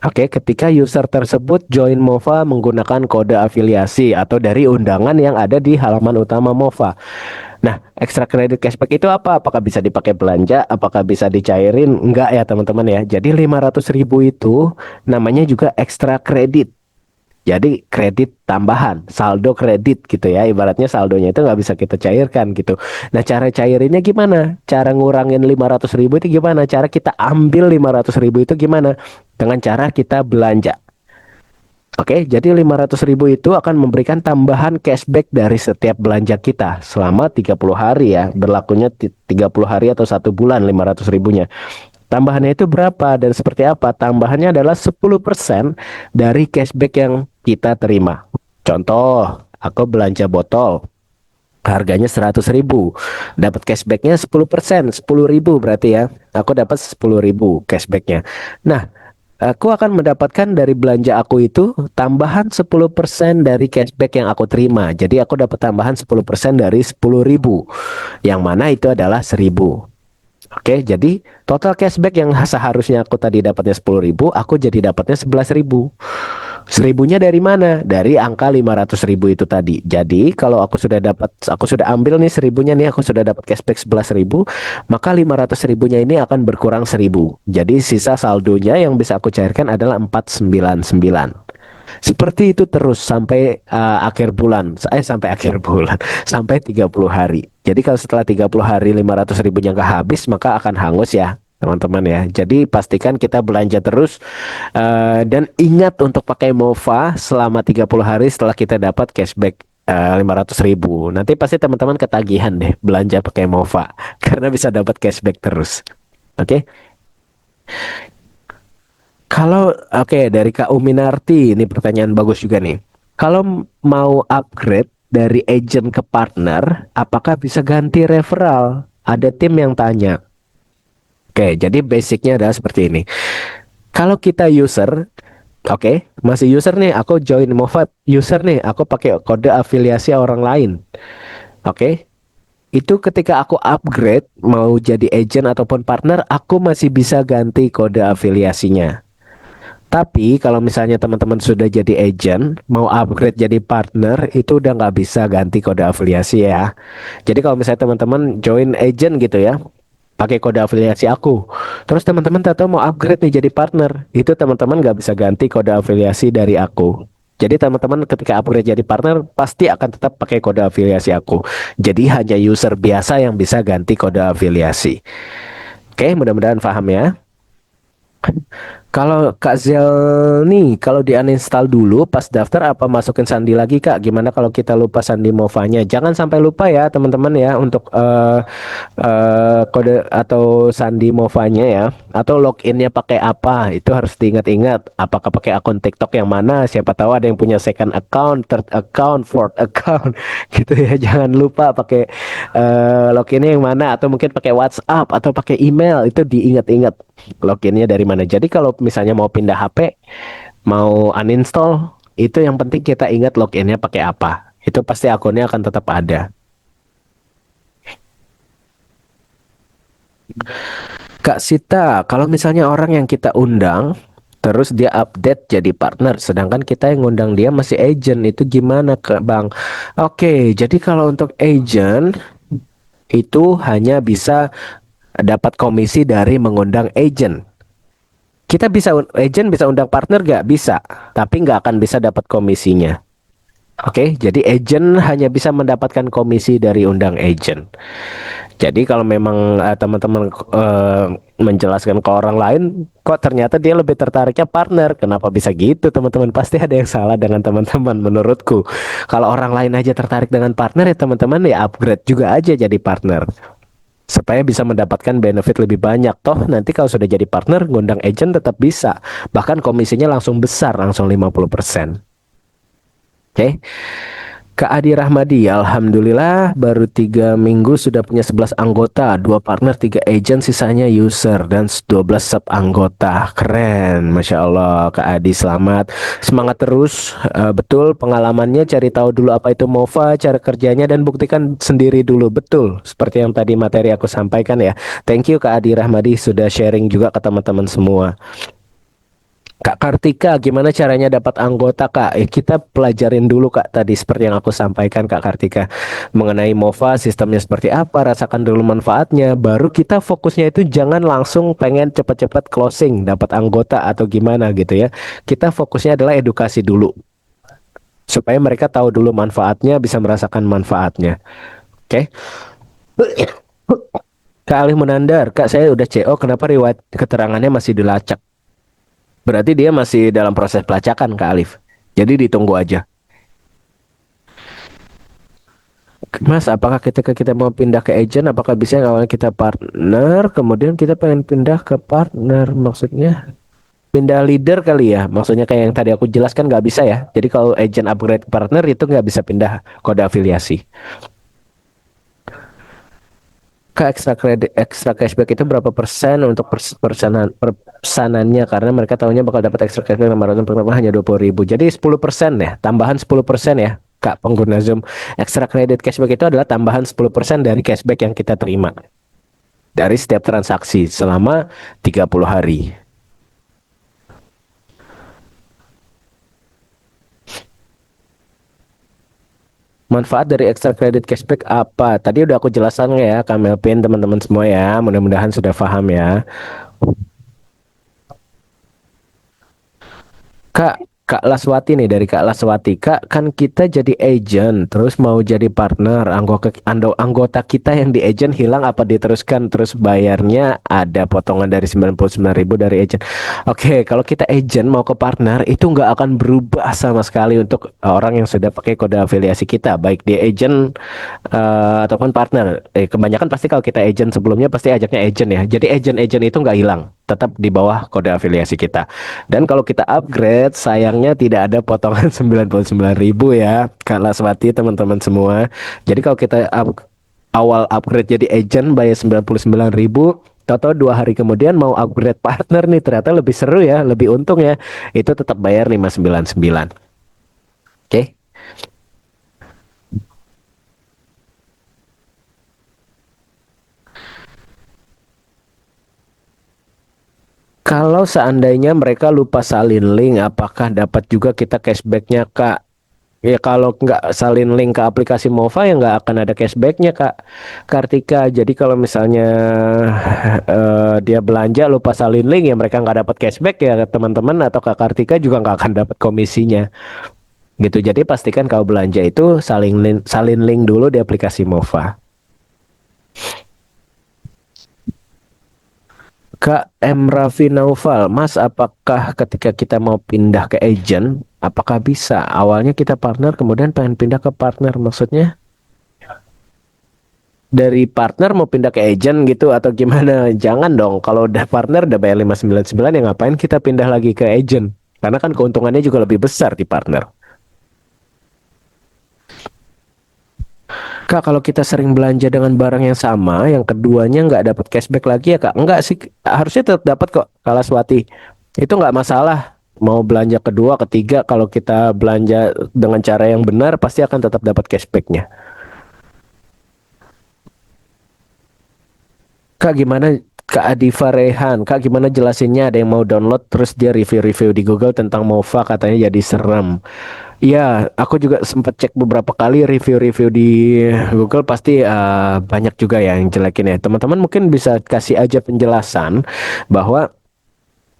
Oke, ketika user tersebut join Mova menggunakan kode afiliasi atau dari undangan yang ada di halaman utama Mova. Nah, ekstra kredit cashback itu apa? Apakah bisa dipakai belanja? Apakah bisa dicairin? Enggak ya teman-teman ya. Jadi 500 ribu itu namanya juga ekstra kredit. Jadi kredit tambahan, saldo kredit gitu ya. Ibaratnya saldonya itu nggak bisa kita cairkan gitu. Nah, cara cairinnya gimana? Cara ngurangin 500 ribu itu gimana? Cara kita ambil 500 ribu itu gimana? Dengan cara kita belanja. Oke, jadi 500 ribu itu akan memberikan tambahan cashback dari setiap belanja kita selama 30 hari ya. Berlakunya 30 hari atau 1 bulan 500 ribunya. Tambahannya itu berapa dan seperti apa? Tambahannya adalah 10% dari cashback yang kita terima. Contoh, aku belanja botol. Harganya 100 ribu. Dapat cashbacknya 10%. 10 ribu berarti ya. Aku dapat 10 ribu cashbacknya. Nah, aku akan mendapatkan dari belanja aku itu tambahan 10% dari cashback yang aku terima. Jadi aku dapat tambahan 10% dari 10 ribu. Yang mana itu adalah 1.000. Oke, jadi total cashback yang seharusnya aku tadi dapatnya 10 ribu, aku jadi dapatnya 11 ribu. Seribunya dari mana? Dari angka 500 ribu itu tadi. Jadi kalau aku sudah ambil nih seribunya nih, aku sudah dapat cashback 11 ribu, maka 500 ribunya ini akan berkurang 1.000. Jadi sisa saldonya yang bisa aku cairkan adalah 499. Seperti itu terus sampai akhir bulan. Sampai akhir bulan, sampai 30 hari. Jadi kalau setelah 30 hari 500 ribunya nggak habis, maka akan hangus ya, teman-teman ya. Jadi pastikan kita belanja terus dan ingat untuk pakai MOVA selama 30 hari setelah kita dapat cashback 500 ribu. Nanti pasti teman-teman ketagihan deh belanja pakai MOVA karena bisa dapat cashback terus. Oke. Kalau oke dari Kak Uminarti, ini pertanyaan bagus juga nih. Kalau mau upgrade dari agent ke partner, apakah bisa ganti referral? Ada tim yang tanya. Oke, jadi basicnya adalah seperti ini. Kalau kita user, oke, masih user nih, aku join Movat, user nih, aku pakai kode afiliasi orang lain. Oke, itu ketika aku upgrade mau jadi agent ataupun partner, aku masih bisa ganti kode afiliasinya. Tapi kalau misalnya teman-teman sudah jadi agent, mau upgrade jadi partner, itu udah nggak bisa ganti kode afiliasi ya. Jadi kalau misalnya teman-teman join agent gitu ya, pakai kode afiliasi aku. Terus teman-teman tahu mau upgrade nih jadi partner, itu teman-teman nggak bisa ganti kode afiliasi dari aku. Jadi teman-teman ketika upgrade jadi partner, pasti akan tetap pakai kode afiliasi aku. Jadi hanya user biasa yang bisa ganti kode afiliasi. Oke, mudah-mudahan paham ya. Kalau Kak Zel nih, kalau di uninstall dulu pas daftar apa masukin sandi lagi Kak? Gimana kalau kita lupa sandi Mova-nya? Jangan sampai lupa ya teman-teman ya untuk kode atau sandi Mova-nya ya. Atau loginnya pakai apa? Itu harus diingat-ingat. Apakah pakai akun TikTok yang mana? Siapa tahu ada yang punya second account, third account, fourth account gitu ya. Jangan lupa pakai loginnya yang mana atau mungkin pakai WhatsApp atau pakai email itu diingat-ingat loginnya dari mana. Jadi kalau misalnya mau pindah HP, mau uninstall, itu yang penting kita ingat loginnya pakai apa. Itu pasti akunnya akan tetap ada. Kak Sita, kalau misalnya orang yang kita undang, terus dia update jadi partner, sedangkan kita yang ngundang dia masih agent, itu gimana Kak Bang? Oke, jadi kalau untuk agent, itu hanya bisa dapat komisi dari mengundang agent. Kita bisa, agent bisa undang partner gak? Bisa, tapi nggak akan bisa dapat komisinya. Oke, jadi agent hanya bisa mendapatkan komisi dari undang agent. Jadi kalau memang teman-teman menjelaskan ke orang lain, kok ternyata dia lebih tertariknya partner. Kenapa bisa gitu, teman-teman? Pasti ada yang salah dengan teman-teman menurutku. Kalau orang lain aja tertarik dengan partner, ya teman-teman ya upgrade juga aja jadi partner. Supaya bisa mendapatkan benefit lebih banyak. Toh nanti kalau sudah jadi partner, ngundang agent tetap bisa. Bahkan komisinya langsung besar, langsung 50%. Oke. Kak Adi Rahmadi, Alhamdulillah baru 3 minggu sudah punya 11 anggota, 2 partner, 3 agent, sisanya user, dan 12 sub anggota. Keren, Masya Allah. Kak Adi, selamat. Semangat terus. Betul, pengalamannya cari tahu dulu apa itu MOFA, cara kerjanya, dan buktikan sendiri dulu. Betul, seperti yang tadi materi aku sampaikan ya. Thank you Kak Adi Rahmadi sudah sharing juga ke teman-teman semua. Kak Kartika, gimana caranya dapat anggota Kak? Kita pelajarin dulu Kak tadi seperti yang aku sampaikan Kak Kartika. Mengenai MOFA, sistemnya seperti apa, rasakan dulu manfaatnya. Baru kita fokusnya itu jangan langsung pengen cepat-cepat closing, dapat anggota atau gimana gitu ya. Kita fokusnya adalah edukasi dulu. Supaya mereka tahu dulu manfaatnya, bisa merasakan manfaatnya. Oke? Kak Ali Munandar, Kak saya udah CO, kenapa riwayat keterangannya masih dilacak? Berarti dia masih dalam proses pelacakan Kak Alif. Jadi ditunggu aja. Mas, apakah ketika kita mau pindah ke agent, apakah bisa yang awalnya kita partner, kemudian kita pengen pindah ke partner? Maksudnya pindah leader kali ya? Maksudnya kayak yang tadi aku jelaskan nggak bisa ya. Jadi kalau agent upgrade ke partner itu nggak bisa pindah kode afiliasi. Ke ekstra kredit, ekstra cashback itu berapa persen untuk persenannya? Karena mereka tahunya bakal dapat ekstra cashback 500 pertama hanya 20.000. Jadi 10% ya, tambahan 10% ya. Kak pengguna Zoom, ekstra kredit cashback itu adalah tambahan 10% dari cashback yang kita terima dari setiap transaksi selama 30 hari. Manfaat dari extra credit cashback apa? Tadi udah aku jelaskan ya, Kak Melvin, teman-teman semua ya. Mudah-mudahan sudah paham ya. Kak, Kak Laswati nih, dari Kak Laswati. Kak, kan kita jadi agent, terus mau jadi partner. Anggota kita yang di agent hilang apa diteruskan? Terus bayarnya ada potongan dari 99.000 dari agent. Oke, kalau kita agent mau ke partner, itu nggak akan berubah sama sekali untuk orang yang sudah pakai kode afiliasi kita. Baik di agent ataupun partner. Kebanyakan pasti kalau kita agent sebelumnya pasti ajaknya agent ya. Jadi agent-agent itu nggak hilang. Tetap di bawah kode afiliasi kita. Dan kalau kita upgrade, sayangnya tidak ada potongan 99.000 ya, Kak Laswati, teman-teman semua. Jadi kalau kita awal upgrade jadi agent bayar 99.000, Toto 2 hari kemudian mau upgrade partner nih, ternyata lebih seru ya, lebih untung ya. Itu tetap bayar 599. Oke. Kalau seandainya mereka lupa salin link, apakah dapat juga kita cashbacknya, Kak? Ya kalau nggak salin link ke aplikasi MOFA ya nggak akan ada cashbacknya Kak Kartika. Jadi kalau misalnya dia belanja lupa salin link ya mereka nggak dapat cashback ya teman-teman, atau Kak Kartika juga nggak akan dapat komisinya gitu. Jadi pastikan kalau belanja itu salin link dulu di aplikasi MOFA. Kak M. Raffi Naufal, Mas, apakah ketika kita mau pindah ke agent, apakah bisa? Awalnya kita partner, kemudian pengen pindah ke partner, maksudnya dari partner mau pindah ke agent gitu atau gimana? Jangan dong, kalau udah partner udah bayar 599 ya ngapain kita pindah lagi ke agent? Karena kan keuntungannya juga lebih besar di partner. Kak, kalau kita sering belanja dengan barang yang sama, yang keduanya nggak dapat cashback lagi ya Kak? Enggak sih, harusnya tetap dapat kok, Kalaswati. Itu nggak masalah. Mau belanja kedua, ketiga, kalau kita belanja dengan cara yang benar, pasti akan tetap dapat cashbacknya. Kak, gimana Kak Adifa Rehan, Kak gimana jelasinnya? Ada yang mau download terus dia review-review di Google tentang Mova katanya jadi serem. Iya, aku juga sempat cek beberapa kali review-review di Google pasti banyak juga ya yang jelekin ya. Teman-teman mungkin bisa kasih aja penjelasan bahwa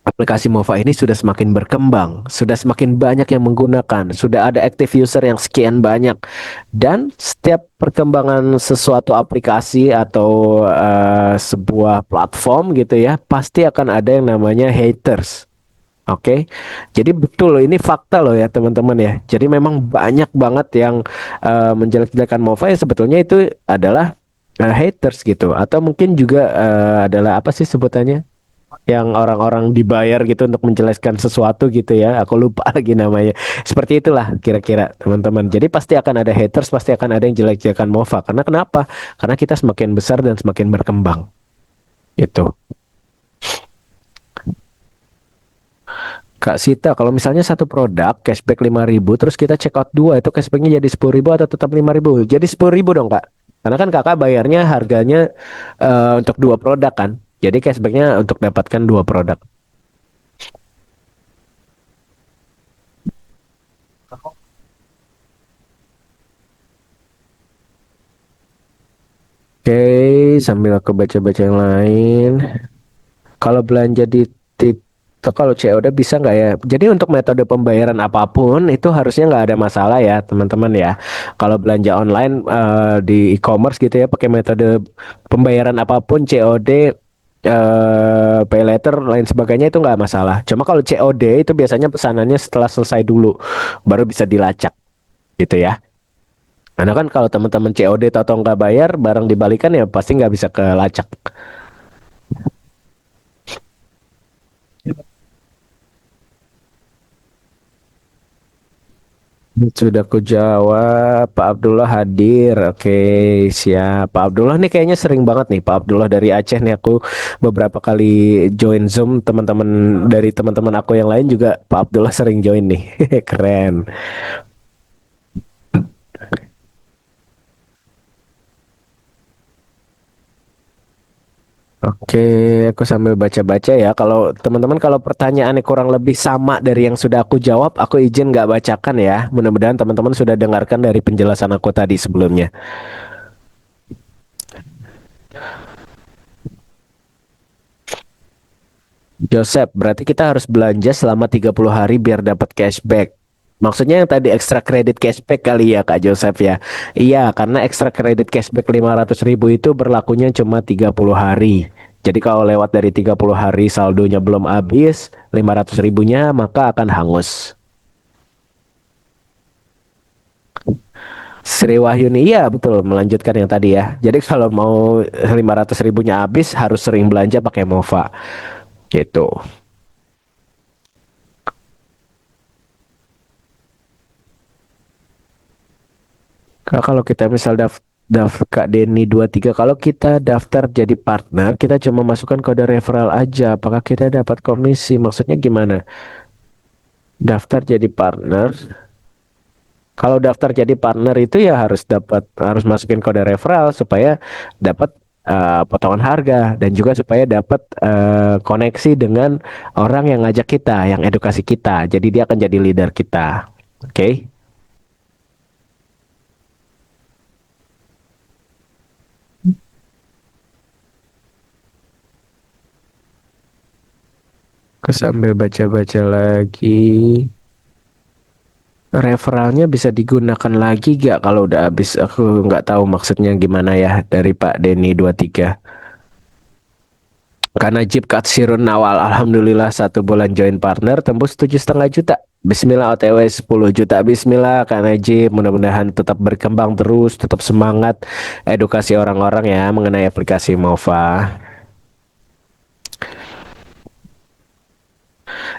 aplikasi Mova ini sudah semakin berkembang, sudah semakin banyak yang menggunakan, sudah ada active user yang sekian banyak, dan setiap perkembangan sesuatu aplikasi atau sebuah platform gitu ya, pasti akan ada yang namanya haters. Oke, jadi betul ini fakta loh ya teman-teman ya. Jadi memang banyak banget yang menjelek-jelekan Mova ya sebetulnya itu adalah haters gitu, atau mungkin juga adalah apa sih sebutannya? Yang orang-orang dibayar gitu untuk menjelaskan sesuatu gitu ya. Aku lupa lagi namanya. Seperti itulah kira-kira teman-teman. Jadi pasti akan ada haters, pasti akan ada yang jelek-jelekan Mova. Karena kenapa? Karena kita semakin besar dan semakin berkembang. Itu. Kak Sita, kalau misalnya satu produk cashback 5.000, terus kita check out dua, itu cashbacknya jadi 10.000 atau tetap 5.000? Jadi 10.000 dong Kak. Karena kan kakak bayarnya harganya untuk dua produk kan. Jadi cashbacknya untuk dapatkan dua produk. Oke, sambil aku baca-baca yang lain. Kalau belanja di TikTok, kalau COD bisa nggak ya? Jadi untuk metode pembayaran apapun itu harusnya nggak ada masalah ya, teman-teman ya. Kalau belanja online di e-commerce gitu ya, pakai metode pembayaran apapun, COD, pay later, lain sebagainya itu nggak masalah. Cuma kalau COD itu biasanya pesanannya setelah selesai dulu, baru bisa dilacak gitu ya. Karena kan kalau teman-teman COD atau nggak bayar, barang dibalikan ya pasti nggak bisa kelacak. Sudah ku jawab, Pak Abdullah hadir. Oke, siap. Pak Abdullah nih kayaknya sering banget nih, Pak Abdullah dari Aceh nih aku beberapa kali join Zoom teman-teman dari teman-teman aku yang lain juga Pak Abdullah sering join nih. Keren. Oke, aku sambil baca-baca ya. Kalau teman-teman kalau pertanyaannya kurang lebih sama dari yang sudah aku jawab, aku izin nggak bacakan ya. Mudah-mudahan teman-teman sudah dengarkan dari penjelasan aku tadi sebelumnya. Joseph, berarti kita harus belanja selama 30 hari biar dapat cashback. Maksudnya yang tadi extra credit cashback kali ya Kak Joseph ya. Iya, karena extra credit cashback 500.000 itu berlakunya cuma 30 hari. Jadi kalau lewat dari 30 hari saldonya belum habis, 500 ribunya maka akan hangus. Sri Wahyuni, iya betul, melanjutkan yang tadi ya. Jadi kalau mau 500 ribunya habis, harus sering belanja pakai Mova. Gitu. Kak, kalau kita misal daftar Kak Denny 23, kalau kita daftar jadi partner, kita cuma masukkan kode referral aja. Apakah kita dapat komisi? Maksudnya gimana? Daftar jadi partner. Kalau daftar jadi partner itu ya harus masukin kode referral supaya dapat potongan harga dan juga supaya dapat koneksi dengan orang yang ngajak kita, yang edukasi kita. Jadi dia akan jadi leader kita. Oke? Aku sambil baca-baca lagi. Referralnya bisa digunakan lagi gak kalau udah habis? Aku nggak tahu maksudnya gimana ya dari Pak Denny 23. Karena Jeep Katsirun Nawal, Alhamdulillah 1 bulan join partner tembus 7,5 juta. Bismillah OTW 10 juta. Bismillah karena Jeep mudah-mudahan tetap berkembang terus, tetap semangat edukasi orang-orang ya mengenai aplikasi Mova.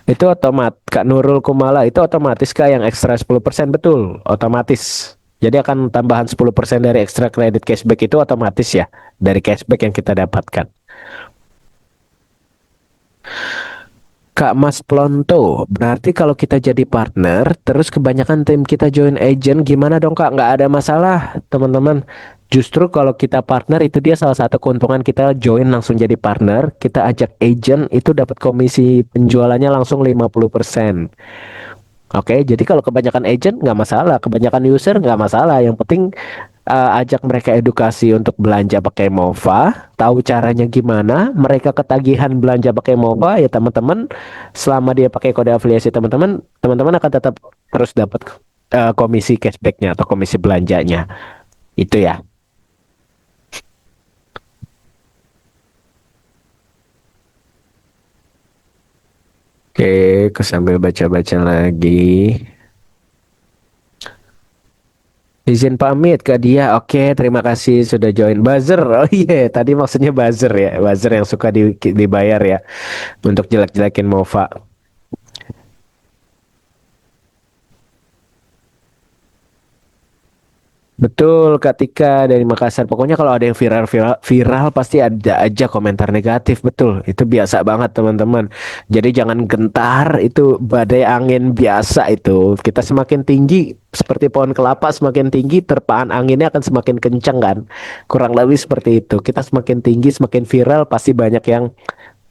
Itu Kak Nurul Kumala itu otomatis Kak yang ekstra 10% betul, otomatis. Jadi akan tambahan 10% dari ekstra kredit cashback itu otomatis ya dari cashback yang kita dapatkan. Kak Mas Plonto, berarti kalau kita jadi partner, terus kebanyakan tim kita join agent, gimana dong Kak? Nggak ada masalah, teman-teman. Justru kalau kita partner itu dia salah satu keuntungan kita join langsung jadi partner, kita ajak agent itu dapat komisi penjualannya langsung 50%. Oke, jadi kalau kebanyakan agent nggak masalah, kebanyakan user nggak masalah. Yang penting ajak mereka edukasi untuk belanja pakai Mova, tahu caranya gimana, mereka ketagihan belanja pakai Mova, ya teman-teman, selama dia pakai kode afiliasi teman-teman, teman-teman akan tetap terus dapat komisi cashbacknya atau komisi belanjanya. Itu ya. Oke, aku sambil baca-baca lagi. Izin pamit ke dia. Oke, terima kasih sudah join buzzer. Oh iya, tadi maksudnya buzzer ya. Buzzer yang suka dibayar ya untuk jelek-jelekin Mova. Betul, Kak Tika dari Makassar. Pokoknya kalau ada yang viral pasti ada aja komentar negatif. Betul, itu biasa banget teman-teman. Jadi jangan gentar, itu badai angin biasa itu. Kita semakin tinggi, seperti pohon kelapa semakin tinggi, terpaan anginnya akan semakin kencang kan. Kurang lebih seperti itu. Kita semakin tinggi, semakin viral, pasti banyak yang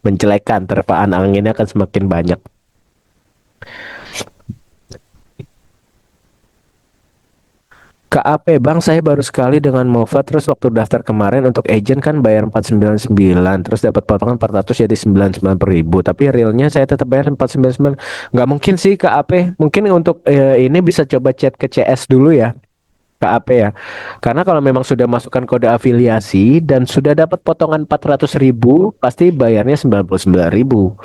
menjelekan. Terpaan anginnya akan semakin banyak. KAP Bang, saya baru sekali dengan Mova, terus waktu daftar kemarin untuk agent kan bayar 499, terus dapat potongan 400 jadi 99 per ribu, tapi realnya saya tetap bayar 499. Nggak mungkin sih KAP, mungkin untuk ini bisa coba chat ke CS dulu ya, KAP ya, karena kalau memang sudah masukkan kode afiliasi dan sudah dapat potongan 400 ribu, pasti bayarnya 99 ribu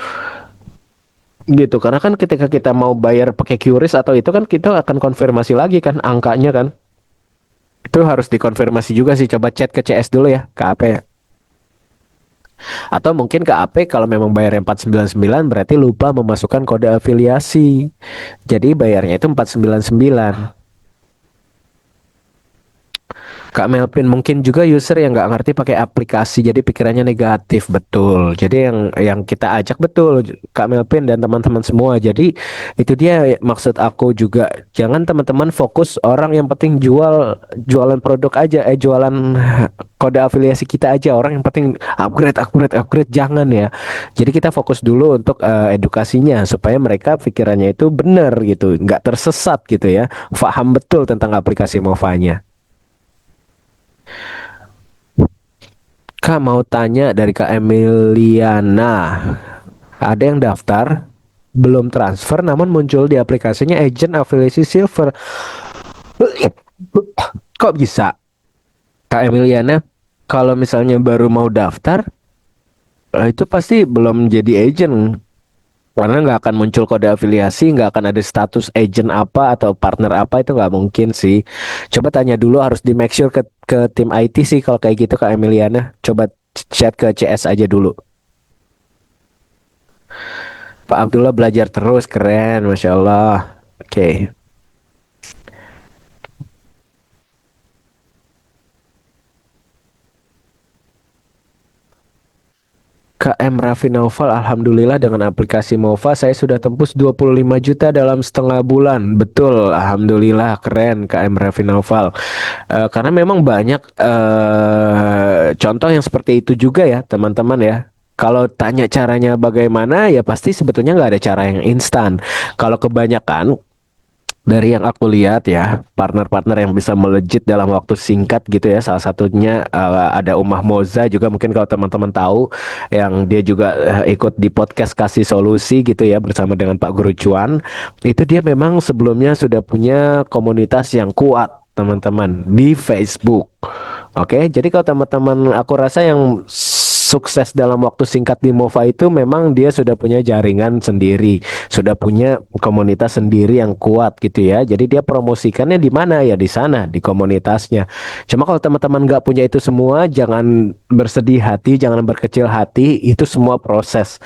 gitu, karena kan ketika kita mau bayar pakai QRIS atau itu kan kita akan konfirmasi lagi kan angkanya kan. Itu harus dikonfirmasi juga sih. Coba chat ke CS dulu ya, ke AP. Atau mungkin ke AP kalau memang bayar 499 berarti lupa memasukkan kode afiliasi. Jadi bayarnya itu 499. Kak Melvin mungkin juga user yang nggak ngerti pakai aplikasi jadi pikirannya negatif betul. Jadi yang kita ajak betul Kak Melvin dan teman-teman semua. Jadi itu dia maksud aku juga jangan teman-teman fokus orang yang penting jualan produk aja jualan kode afiliasi kita aja orang yang penting upgrade jangan ya. Jadi kita fokus dulu untuk edukasinya supaya mereka pikirannya itu benar gitu, nggak tersesat gitu ya. Faham betul tentang aplikasi Movanya. Kak mau tanya dari Kak Emiliana. Ada yang daftar, belum transfer namun muncul di aplikasinya agent afiliasi silver. Kok bisa? Kak Emiliana, kalau misalnya baru mau daftar, itu pasti belum jadi agent. Karena nggak akan muncul kode afiliasi, nggak akan ada status agent apa atau partner apa, itu nggak mungkin sih. Coba tanya dulu, harus di make sure ke tim IT sih kalau kayak gitu Kak Emiliana. Coba chat ke CS aja dulu. Pak Abdullah belajar terus, keren, Masya Allah. Oke. KM Raffi Naufal, Alhamdulillah dengan aplikasi Mova saya sudah tembus 25 juta dalam setengah bulan. Betul, Alhamdulillah, keren KM Raffi Naufal. Karena memang banyak contoh yang seperti itu juga ya, teman-teman ya. Kalau tanya caranya bagaimana, ya pasti sebetulnya nggak ada cara yang instan. Kalau kebanyakan dari yang aku lihat ya, partner-partner yang bisa melejit dalam waktu singkat gitu ya. Salah satunya ada Umah Moza juga mungkin kalau teman-teman tahu yang dia juga ikut di podcast Kasih Solusi gitu ya bersama dengan Pak Guru Cuan. Itu dia memang sebelumnya sudah punya komunitas yang kuat teman-teman di Facebook. Oke, jadi kalau teman-teman aku rasa yang sukses dalam waktu singkat di Mova itu memang dia sudah punya jaringan sendiri, sudah punya komunitas sendiri yang kuat gitu ya. Jadi dia promosikannya di mana ya di sana di komunitasnya. Cuma kalau teman-teman nggak punya itu semua, jangan bersedih hati, jangan berkecil hati. Itu semua proses.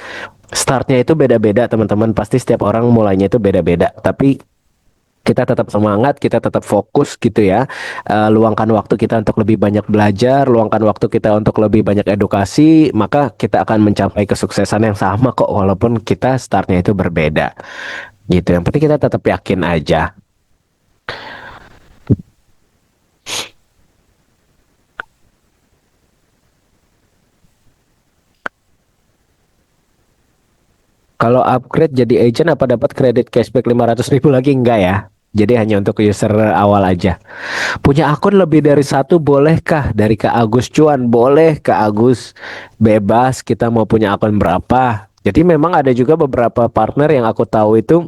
Startnya itu beda-beda teman-teman. Pasti setiap orang mulainya itu beda-beda. Tapi kita tetap semangat, kita tetap fokus gitu ya. Luangkan waktu kita untuk lebih banyak belajar, luangkan waktu kita untuk lebih banyak edukasi, maka kita akan mencapai kesuksesan yang sama kok, walaupun kita startnya itu berbeda. Gitu. Yang penting kita tetap yakin aja. Kalau upgrade jadi agent apa dapat kredit cashback 500.000 lagi? Enggak ya. Jadi hanya untuk user awal aja. Punya akun lebih dari satu bolehkah? Dari Kak Agus Cuan, boleh Kak Agus. Bebas kita mau punya akun berapa. Jadi memang ada juga beberapa partner yang aku tahu itu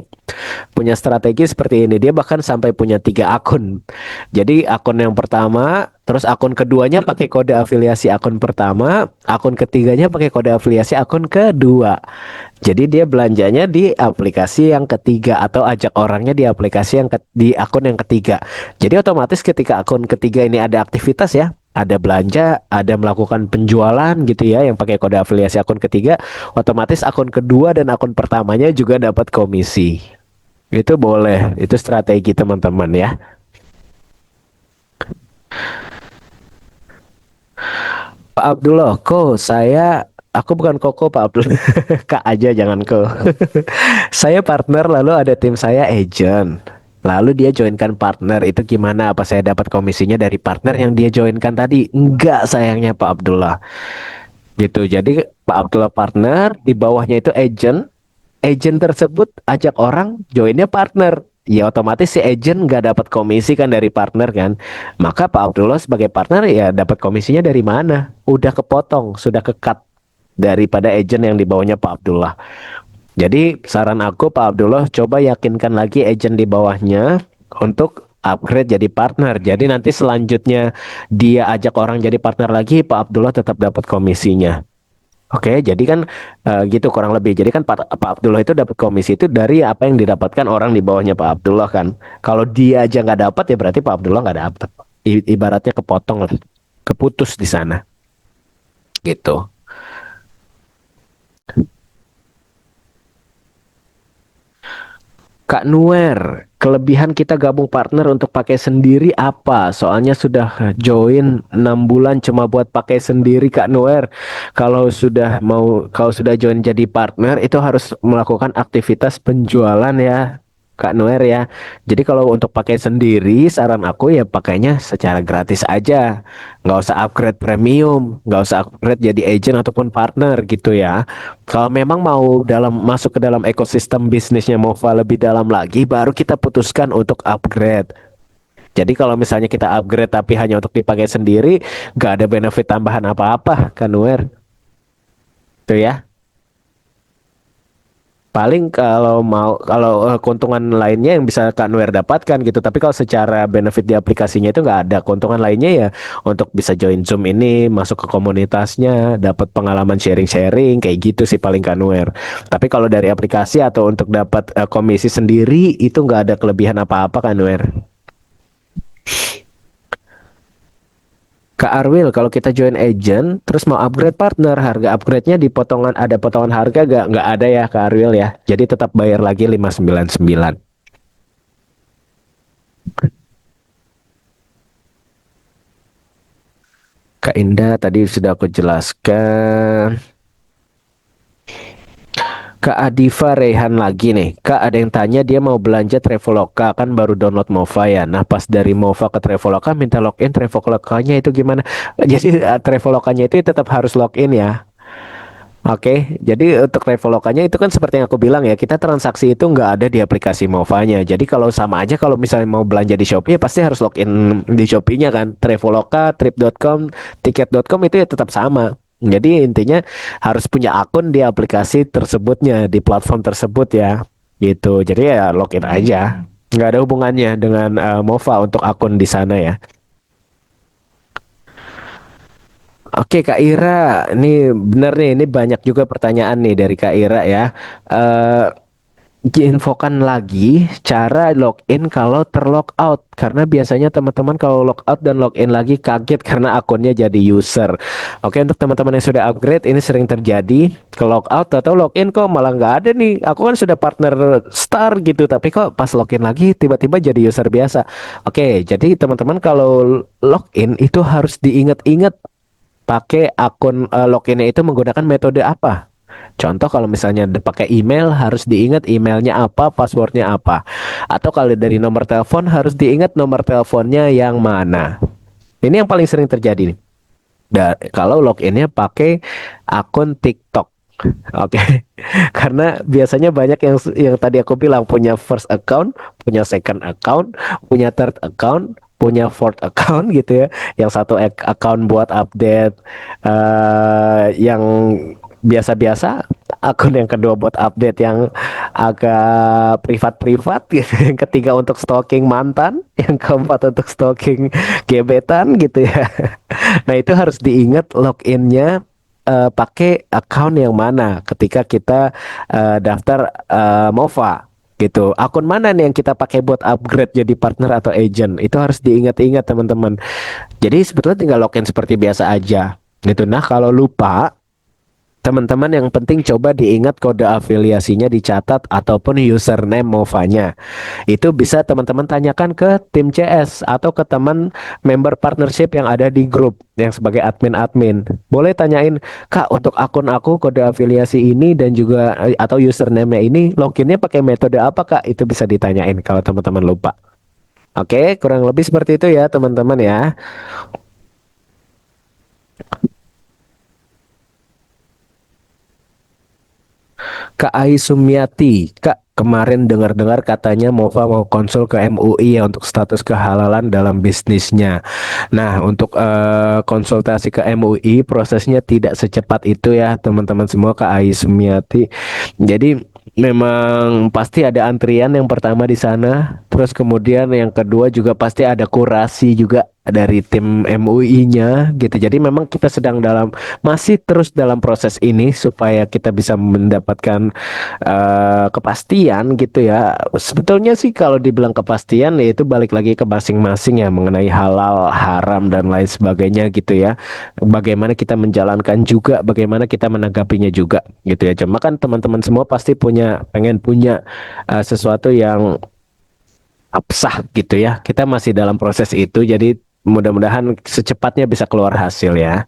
punya strategi seperti ini. Dia bahkan sampai punya 3 akun. Jadi akun yang pertama, terus akun keduanya pakai kode afiliasi akun pertama, akun ketiganya pakai kode afiliasi akun kedua. Jadi dia belanjanya di aplikasi yang ketiga atau ajak orangnya di aplikasi di akun yang ketiga. Jadi otomatis ketika akun ketiga ini ada aktivitas ya, ada belanja, ada melakukan penjualan gitu ya yang pakai kode afiliasi akun ketiga, otomatis akun kedua dan akun pertamanya juga dapat komisi. Itu boleh, itu strategi teman-teman ya. Pak Abdullah, aku bukan Koko Pak Abdul, Kak aja jangan Ko. Saya partner lalu ada tim saya agent. Lalu dia joinkan partner, itu gimana? Apa saya dapat komisinya dari partner yang dia joinkan tadi? Enggak sayangnya Pak Abdullah. Gitu. Jadi Pak Abdullah partner, di bawahnya itu agent. Agent tersebut ajak orang joinnya partner. Ya otomatis si agent nggak dapat komisi kan dari partner kan. Maka Pak Abdullah sebagai partner ya dapat komisinya dari mana? Udah kepotong, sudah ke-cut daripada agent yang di bawahnya Pak Abdullah. Jadi saran aku Pak Abdullah coba yakinkan lagi agent di bawahnya untuk upgrade jadi partner. Jadi nanti selanjutnya dia ajak orang jadi partner lagi, Pak Abdullah tetap dapat komisinya. Oke, jadi kan gitu kurang lebih. Jadi kan Pak Abdullah itu dapat komisi itu dari apa yang didapatkan orang di bawahnya Pak Abdullah kan. Kalau dia aja nggak dapat ya berarti Pak Abdullah nggak dapat. Ibaratnya kepotong lah, keputus di sana. Gitu. Kak Nuer, kelebihan kita gabung partner untuk pakai sendiri apa? Soalnya sudah join 6 bulan cuma buat pakai sendiri Kak Nuer. Kalau sudah join jadi partner itu harus melakukan aktivitas penjualan ya. Kak Nuer ya. Jadi kalau untuk pakai sendiri, saran aku ya pakainya secara gratis aja. Nggak usah upgrade premium, nggak usah upgrade jadi agent ataupun partner gitu ya. Kalau memang mau masuk ke dalam ekosistem bisnisnya Mova lebih dalam lagi, baru kita putuskan untuk upgrade. Jadi kalau misalnya kita upgrade tapi hanya untuk dipakai sendiri, nggak ada benefit tambahan apa-apa, kan Wer? Tuh ya. Paling kalau keuntungan lainnya yang bisa Kak Nuer dapatkan gitu. Tapi kalau secara benefit di aplikasinya itu nggak ada. Keuntungan lainnya ya untuk bisa join Zoom ini, masuk ke komunitasnya, dapat pengalaman sharing-sharing kayak gitu sih paling Kak Nuer. Tapi kalau dari aplikasi atau untuk dapat komisi sendiri itu nggak ada kelebihan apa-apa Kak Nuer. Kak Arwil, kalau kita join agent, terus mau upgrade partner, harga upgrade-nya ada potongan harga gak? Nggak ada ya Kak Arwil ya. Jadi tetap bayar lagi 599. Kak Indah tadi sudah aku jelaskan. Kak Adifa Rehan lagi nih. Kak ada yang tanya dia mau belanja Traveloka kan baru download Mova ya. Nah pas dari Mova ke Traveloka minta login Travelokanya itu gimana? Jadi Travelokanya itu tetap harus login ya. Oke, jadi untuk Travelokanya itu kan seperti yang aku bilang ya, kita transaksi itu nggak ada di aplikasi Movanya. Jadi kalau sama aja kalau misalnya mau belanja di Shopee ya pasti harus login di Shopee-nya kan. Traveloka, Trip.com, Tiket.com itu ya tetap sama. Jadi intinya harus punya akun di aplikasi tersebutnya, di platform tersebut ya. Gitu. Jadi ya login aja. Nggak ada hubungannya dengan Mova untuk akun di sana ya. Oke Kak Ira, ini benar nih, ini banyak juga pertanyaan nih dari Kak Ira ya. Eh Infokan lagi cara login kalau terlog out karena biasanya teman-teman kalau logout dan login lagi kaget karena akunnya jadi user. Oke untuk teman-teman yang sudah upgrade ini sering terjadi ke logout atau login kok malah nggak ada nih. Aku kan sudah partner star gitu tapi kok pas login lagi tiba-tiba jadi user biasa. Oke jadi teman-teman kalau login itu harus diingat-ingat pakai akun loginnya itu menggunakan metode apa? Contoh kalau misalnya pakai email harus diingat emailnya apa, passwordnya apa. Atau kalau dari nomor telepon harus diingat nomor teleponnya yang mana. Ini yang paling sering terjadi nih. Kalau loginnya pakai akun TikTok. Oke, karena biasanya banyak yang tadi aku bilang punya first account, punya second account, punya third account, punya fourth account gitu ya. Yang satu account buat update yang biasa-biasa, akun yang kedua buat update yang agak privat-privat gitu. Yang ketiga untuk stalking mantan, yang keempat untuk stalking gebetan gitu ya. Nah, itu harus diingat loginnya pakai account yang mana ketika kita daftar MOVA gitu. Akun mana nih yang kita pakai buat upgrade jadi partner atau agent? Itu harus diingat-ingat teman-teman. Jadi sebetulnya tinggal login seperti biasa aja gitu. Nah, kalau lupa teman-teman yang penting coba diingat kode afiliasinya dicatat ataupun username MOVA-nya. Itu bisa teman-teman tanyakan ke tim CS atau ke teman member partnership yang ada di grup yang sebagai admin-admin. Boleh tanyain, Kak, untuk akun aku kode afiliasi ini dan juga atau username-nya ini loginnya pakai metode apa, Kak? Itu bisa ditanyain kalau teman-teman lupa. Oke, kurang lebih seperti itu ya, teman-teman ya. Kak Ai Sumiati, Kak, kemarin dengar-dengar katanya Mova mau konsul ke MUI ya untuk status kehalalan dalam bisnisnya. Nah, untuk konsultasi ke MUI prosesnya tidak secepat itu ya, teman-teman semua, Kak Ai Sumiati. Jadi memang pasti ada antrian yang pertama di sana, terus kemudian yang kedua juga pasti ada kurasi juga dari tim MUI-nya gitu. Jadi memang kita sedang masih terus dalam proses ini supaya kita bisa mendapatkan kepastian gitu ya. Sebetulnya sih kalau dibilang kepastian ya itu balik lagi ke masing-masing ya mengenai halal, haram dan lain sebagainya gitu ya. Bagaimana kita menjalankan juga, bagaimana kita menanggapinya juga gitu ya. Cuma kan teman-teman semua pasti pengen punya sesuatu yang absah gitu ya. Kita masih dalam proses itu, jadi mudah-mudahan secepatnya bisa keluar hasil ya.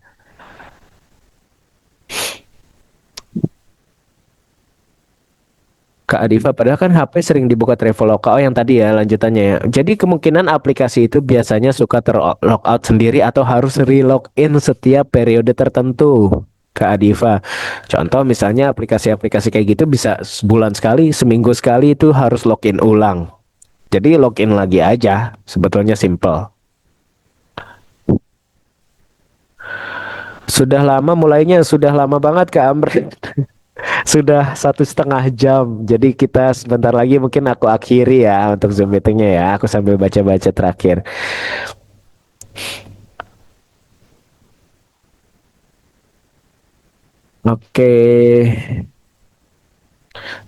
Kak Adifa, padahal kan HP sering dibuka Traveloka. Oh, yang tadi ya lanjutannya ya. Jadi kemungkinan aplikasi itu biasanya suka terlogout sendiri atau harus relogin setiap periode tertentu. Kak Adifa. Contoh misalnya aplikasi-aplikasi kayak gitu bisa sebulan sekali, seminggu sekali itu harus login ulang. Jadi login lagi aja, sebetulnya simple. Sudah lama mulainya, sudah lama banget Kak Amr. Sudah 1,5 jam. Jadi kita sebentar lagi mungkin aku akhiri ya untuk Zoom meetingnya ya. Aku sambil baca-baca terakhir. Oke,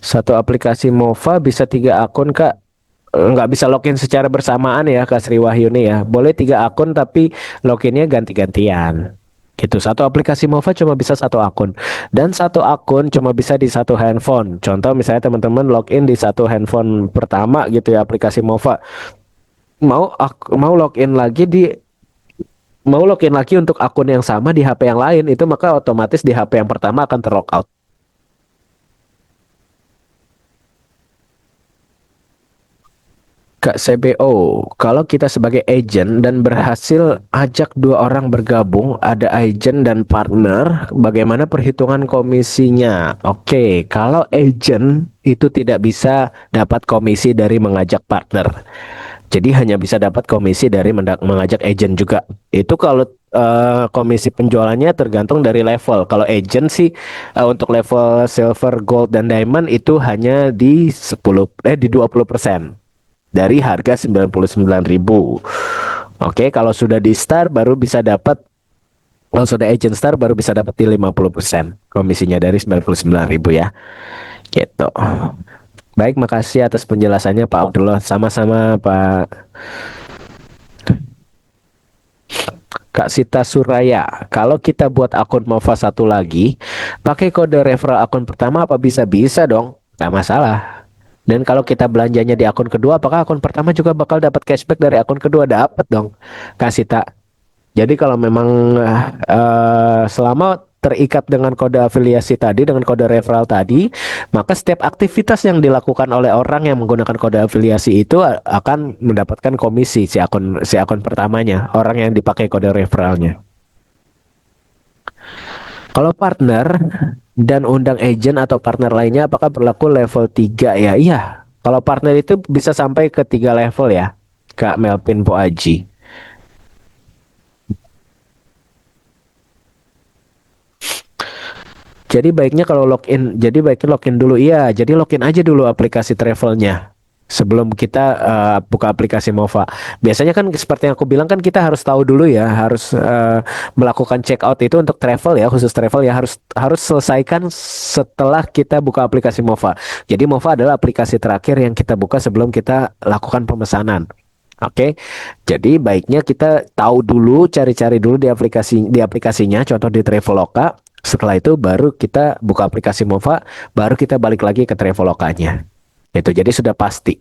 satu aplikasi Mova bisa 3 akun Kak. Nggak bisa login secara bersamaan ya Kak Sri Wahyuni ya. Boleh 3 akun tapi loginnya ganti-gantian. Gitu. Satu aplikasi Mova cuma bisa 1 akun. Dan 1 akun cuma bisa di satu handphone. Contoh misalnya teman-teman login di satu handphone pertama gitu ya aplikasi Mova. Mau login lagi mau login lagi untuk akun yang sama di HP yang lain itu maka otomatis di HP yang pertama akan terlogout. Kak CBO, kalau kita sebagai agent dan berhasil ajak 2 orang bergabung, ada agent dan partner, bagaimana perhitungan komisinya? Oke, kalau agent itu tidak bisa dapat komisi dari mengajak partner. Jadi hanya bisa dapat komisi dari mengajak agent juga. Itu kalau komisi penjualannya tergantung dari level. Kalau agent sih untuk level silver, gold dan diamond itu hanya di 20% dari harga 99.000. Oke, kalau sudah di star baru bisa dapat kalau sudah agent star baru bisa dapat di 50% komisinya dari 99.000 ya. Gitu. Baik, makasih atas penjelasannya Pak Abdullah. Sama-sama Pak. Kak Sita Suraya, kalau kita buat akun Mova satu lagi, pakai kode referral akun pertama apa bisa dong? Nggak masalah. Dan kalau kita belanjanya di akun kedua, apakah akun pertama juga bakal dapat cashback dari akun kedua? Dapat dong, Kak Sita. Jadi kalau memang selama terikat dengan kode afiliasi tadi, dengan kode referral tadi, maka setiap aktivitas yang dilakukan oleh orang yang menggunakan kode afiliasi itu akan mendapatkan komisi si akun pertamanya, orang yang dipakai kode referralnya. Kalau partner, dan undang agent atau partner lainnya apakah berlaku level 3 ya? Iya. Kalau partner itu bisa sampai ke 3 level ya, Kak Melvin Poaji. Jadi baiknya login dulu. Iya, jadi login aja dulu aplikasi travelnya sebelum kita buka aplikasi Mova. Biasanya kan seperti yang aku bilang kan kita harus tahu dulu ya, harus melakukan check out itu untuk travel ya, khusus travel ya harus harus selesaikan setelah kita buka aplikasi Mova. Jadi Mova adalah aplikasi terakhir yang kita buka sebelum kita lakukan pemesanan. Oke, jadi baiknya kita tahu dulu, cari-cari dulu di aplikasinya, contoh di Traveloka. Setelah itu baru kita buka aplikasi Mova, baru kita balik lagi ke Travelokanya. Itu jadi sudah pasti.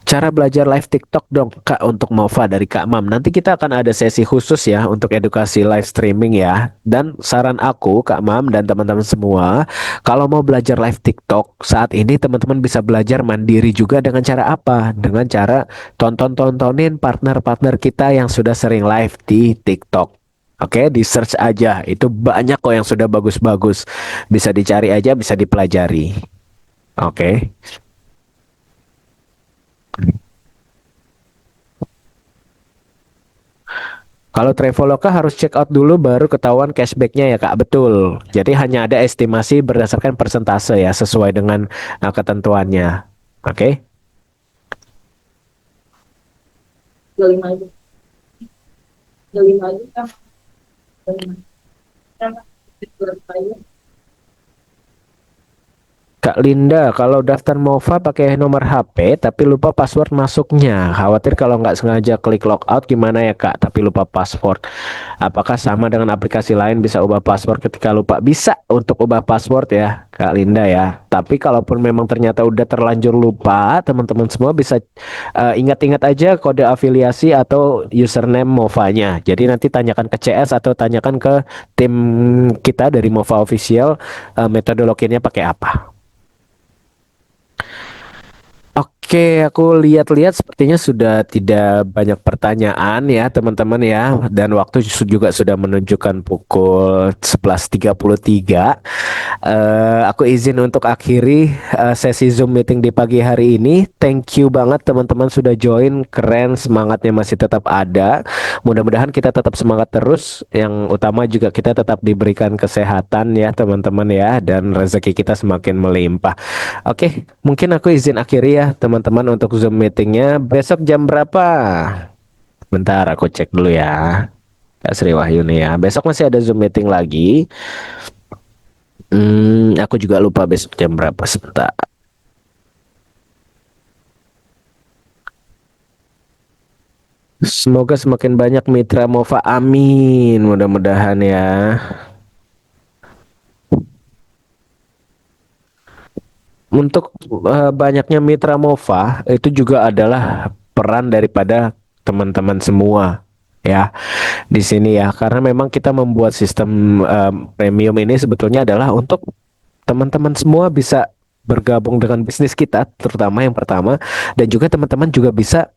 Cara belajar live TikTok dong Kak untuk Mova dari Kak Mam. Nanti kita akan ada sesi khusus ya untuk edukasi live streaming ya. Dan saran aku Kak Mam dan teman-teman semua, kalau mau belajar live TikTok saat ini teman-teman bisa belajar mandiri juga dengan cara apa? Dengan cara tontonin partner-partner kita yang sudah sering live di TikTok. Oke, di search aja. Itu banyak kok yang sudah bagus-bagus. Bisa dicari aja, bisa dipelajari. Oke. Kalau Traveloka harus check out dulu baru ketahuan cashbacknya ya Kak. Betul. Jadi hanya ada estimasi berdasarkan persentase ya sesuai dengan ketentuannya. Oke. Kak Linda, kalau daftar Mova pakai nomor HP tapi lupa password masuknya. Khawatir kalau nggak sengaja klik logout gimana ya Kak, tapi lupa password. Apakah sama dengan aplikasi lain bisa ubah password ketika lupa? Bisa untuk ubah password ya Kak Linda ya. Tapi kalaupun memang ternyata udah terlanjur lupa, teman-teman semua bisa ingat-ingat aja kode afiliasi atau username Movanya. Jadi nanti tanyakan ke CS atau tanyakan ke tim kita dari Mova Official metode loginnya pakai apa. Oke, aku lihat-lihat sepertinya sudah tidak banyak pertanyaan ya teman-teman ya. Dan waktu juga sudah menunjukkan pukul 11.33. Aku izin untuk akhiri sesi Zoom meeting di pagi hari ini. Thank you banget teman-teman sudah join. Keren, semangatnya masih tetap ada. Mudah-mudahan kita tetap semangat terus. Yang utama juga kita tetap diberikan kesehatan ya teman-teman ya. Dan rezeki kita semakin melimpah. Oke, mungkin aku izin akhiri ya teman-teman untuk Zoom meetingnya. Besok jam berapa? Bentar aku cek dulu ya. Kak Sri Wahyuni ya. Besok masih ada Zoom meeting lagi. Aku juga lupa besok jam berapa sebentar. Semoga semakin banyak mitra Mova. Amin. Mudah-mudahan ya. Untuk banyaknya mitra Mova itu juga adalah peran daripada teman-teman semua ya di sini ya, karena memang kita membuat sistem premium ini sebetulnya adalah untuk teman-teman semua bisa bergabung dengan bisnis kita, terutama yang pertama, dan juga teman-teman juga bisa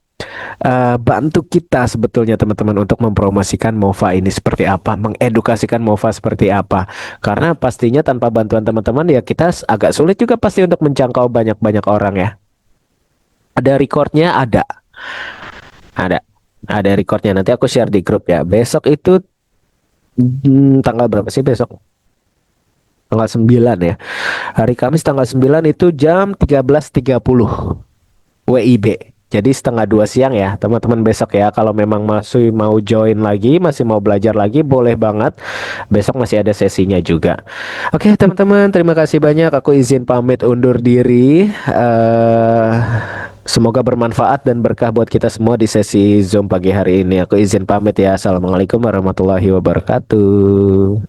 bantu kita sebetulnya teman-teman untuk mempromosikan Mova ini seperti apa, mengedukasikan Mova seperti apa. Karena pastinya tanpa bantuan teman-teman ya kita agak sulit juga pasti untuk menjangkau banyak-banyak orang ya. Ada recordnya, ada, ada recordnya. Nanti aku share di grup ya. Besok itu tanggal berapa sih besok? Tanggal 9 ya. Hari Kamis tanggal 9 itu jam 13.30 WIB. Jadi setengah 2 siang ya teman-teman besok ya. Kalau memang masih mau join lagi, masih mau belajar lagi, boleh banget. Besok masih ada sesinya juga. Oke teman-teman, terima kasih banyak. Aku izin pamit undur diri. Semoga bermanfaat dan berkah buat kita semua di sesi Zoom pagi hari ini. Aku izin pamit ya. Assalamualaikum warahmatullahi wabarakatuh.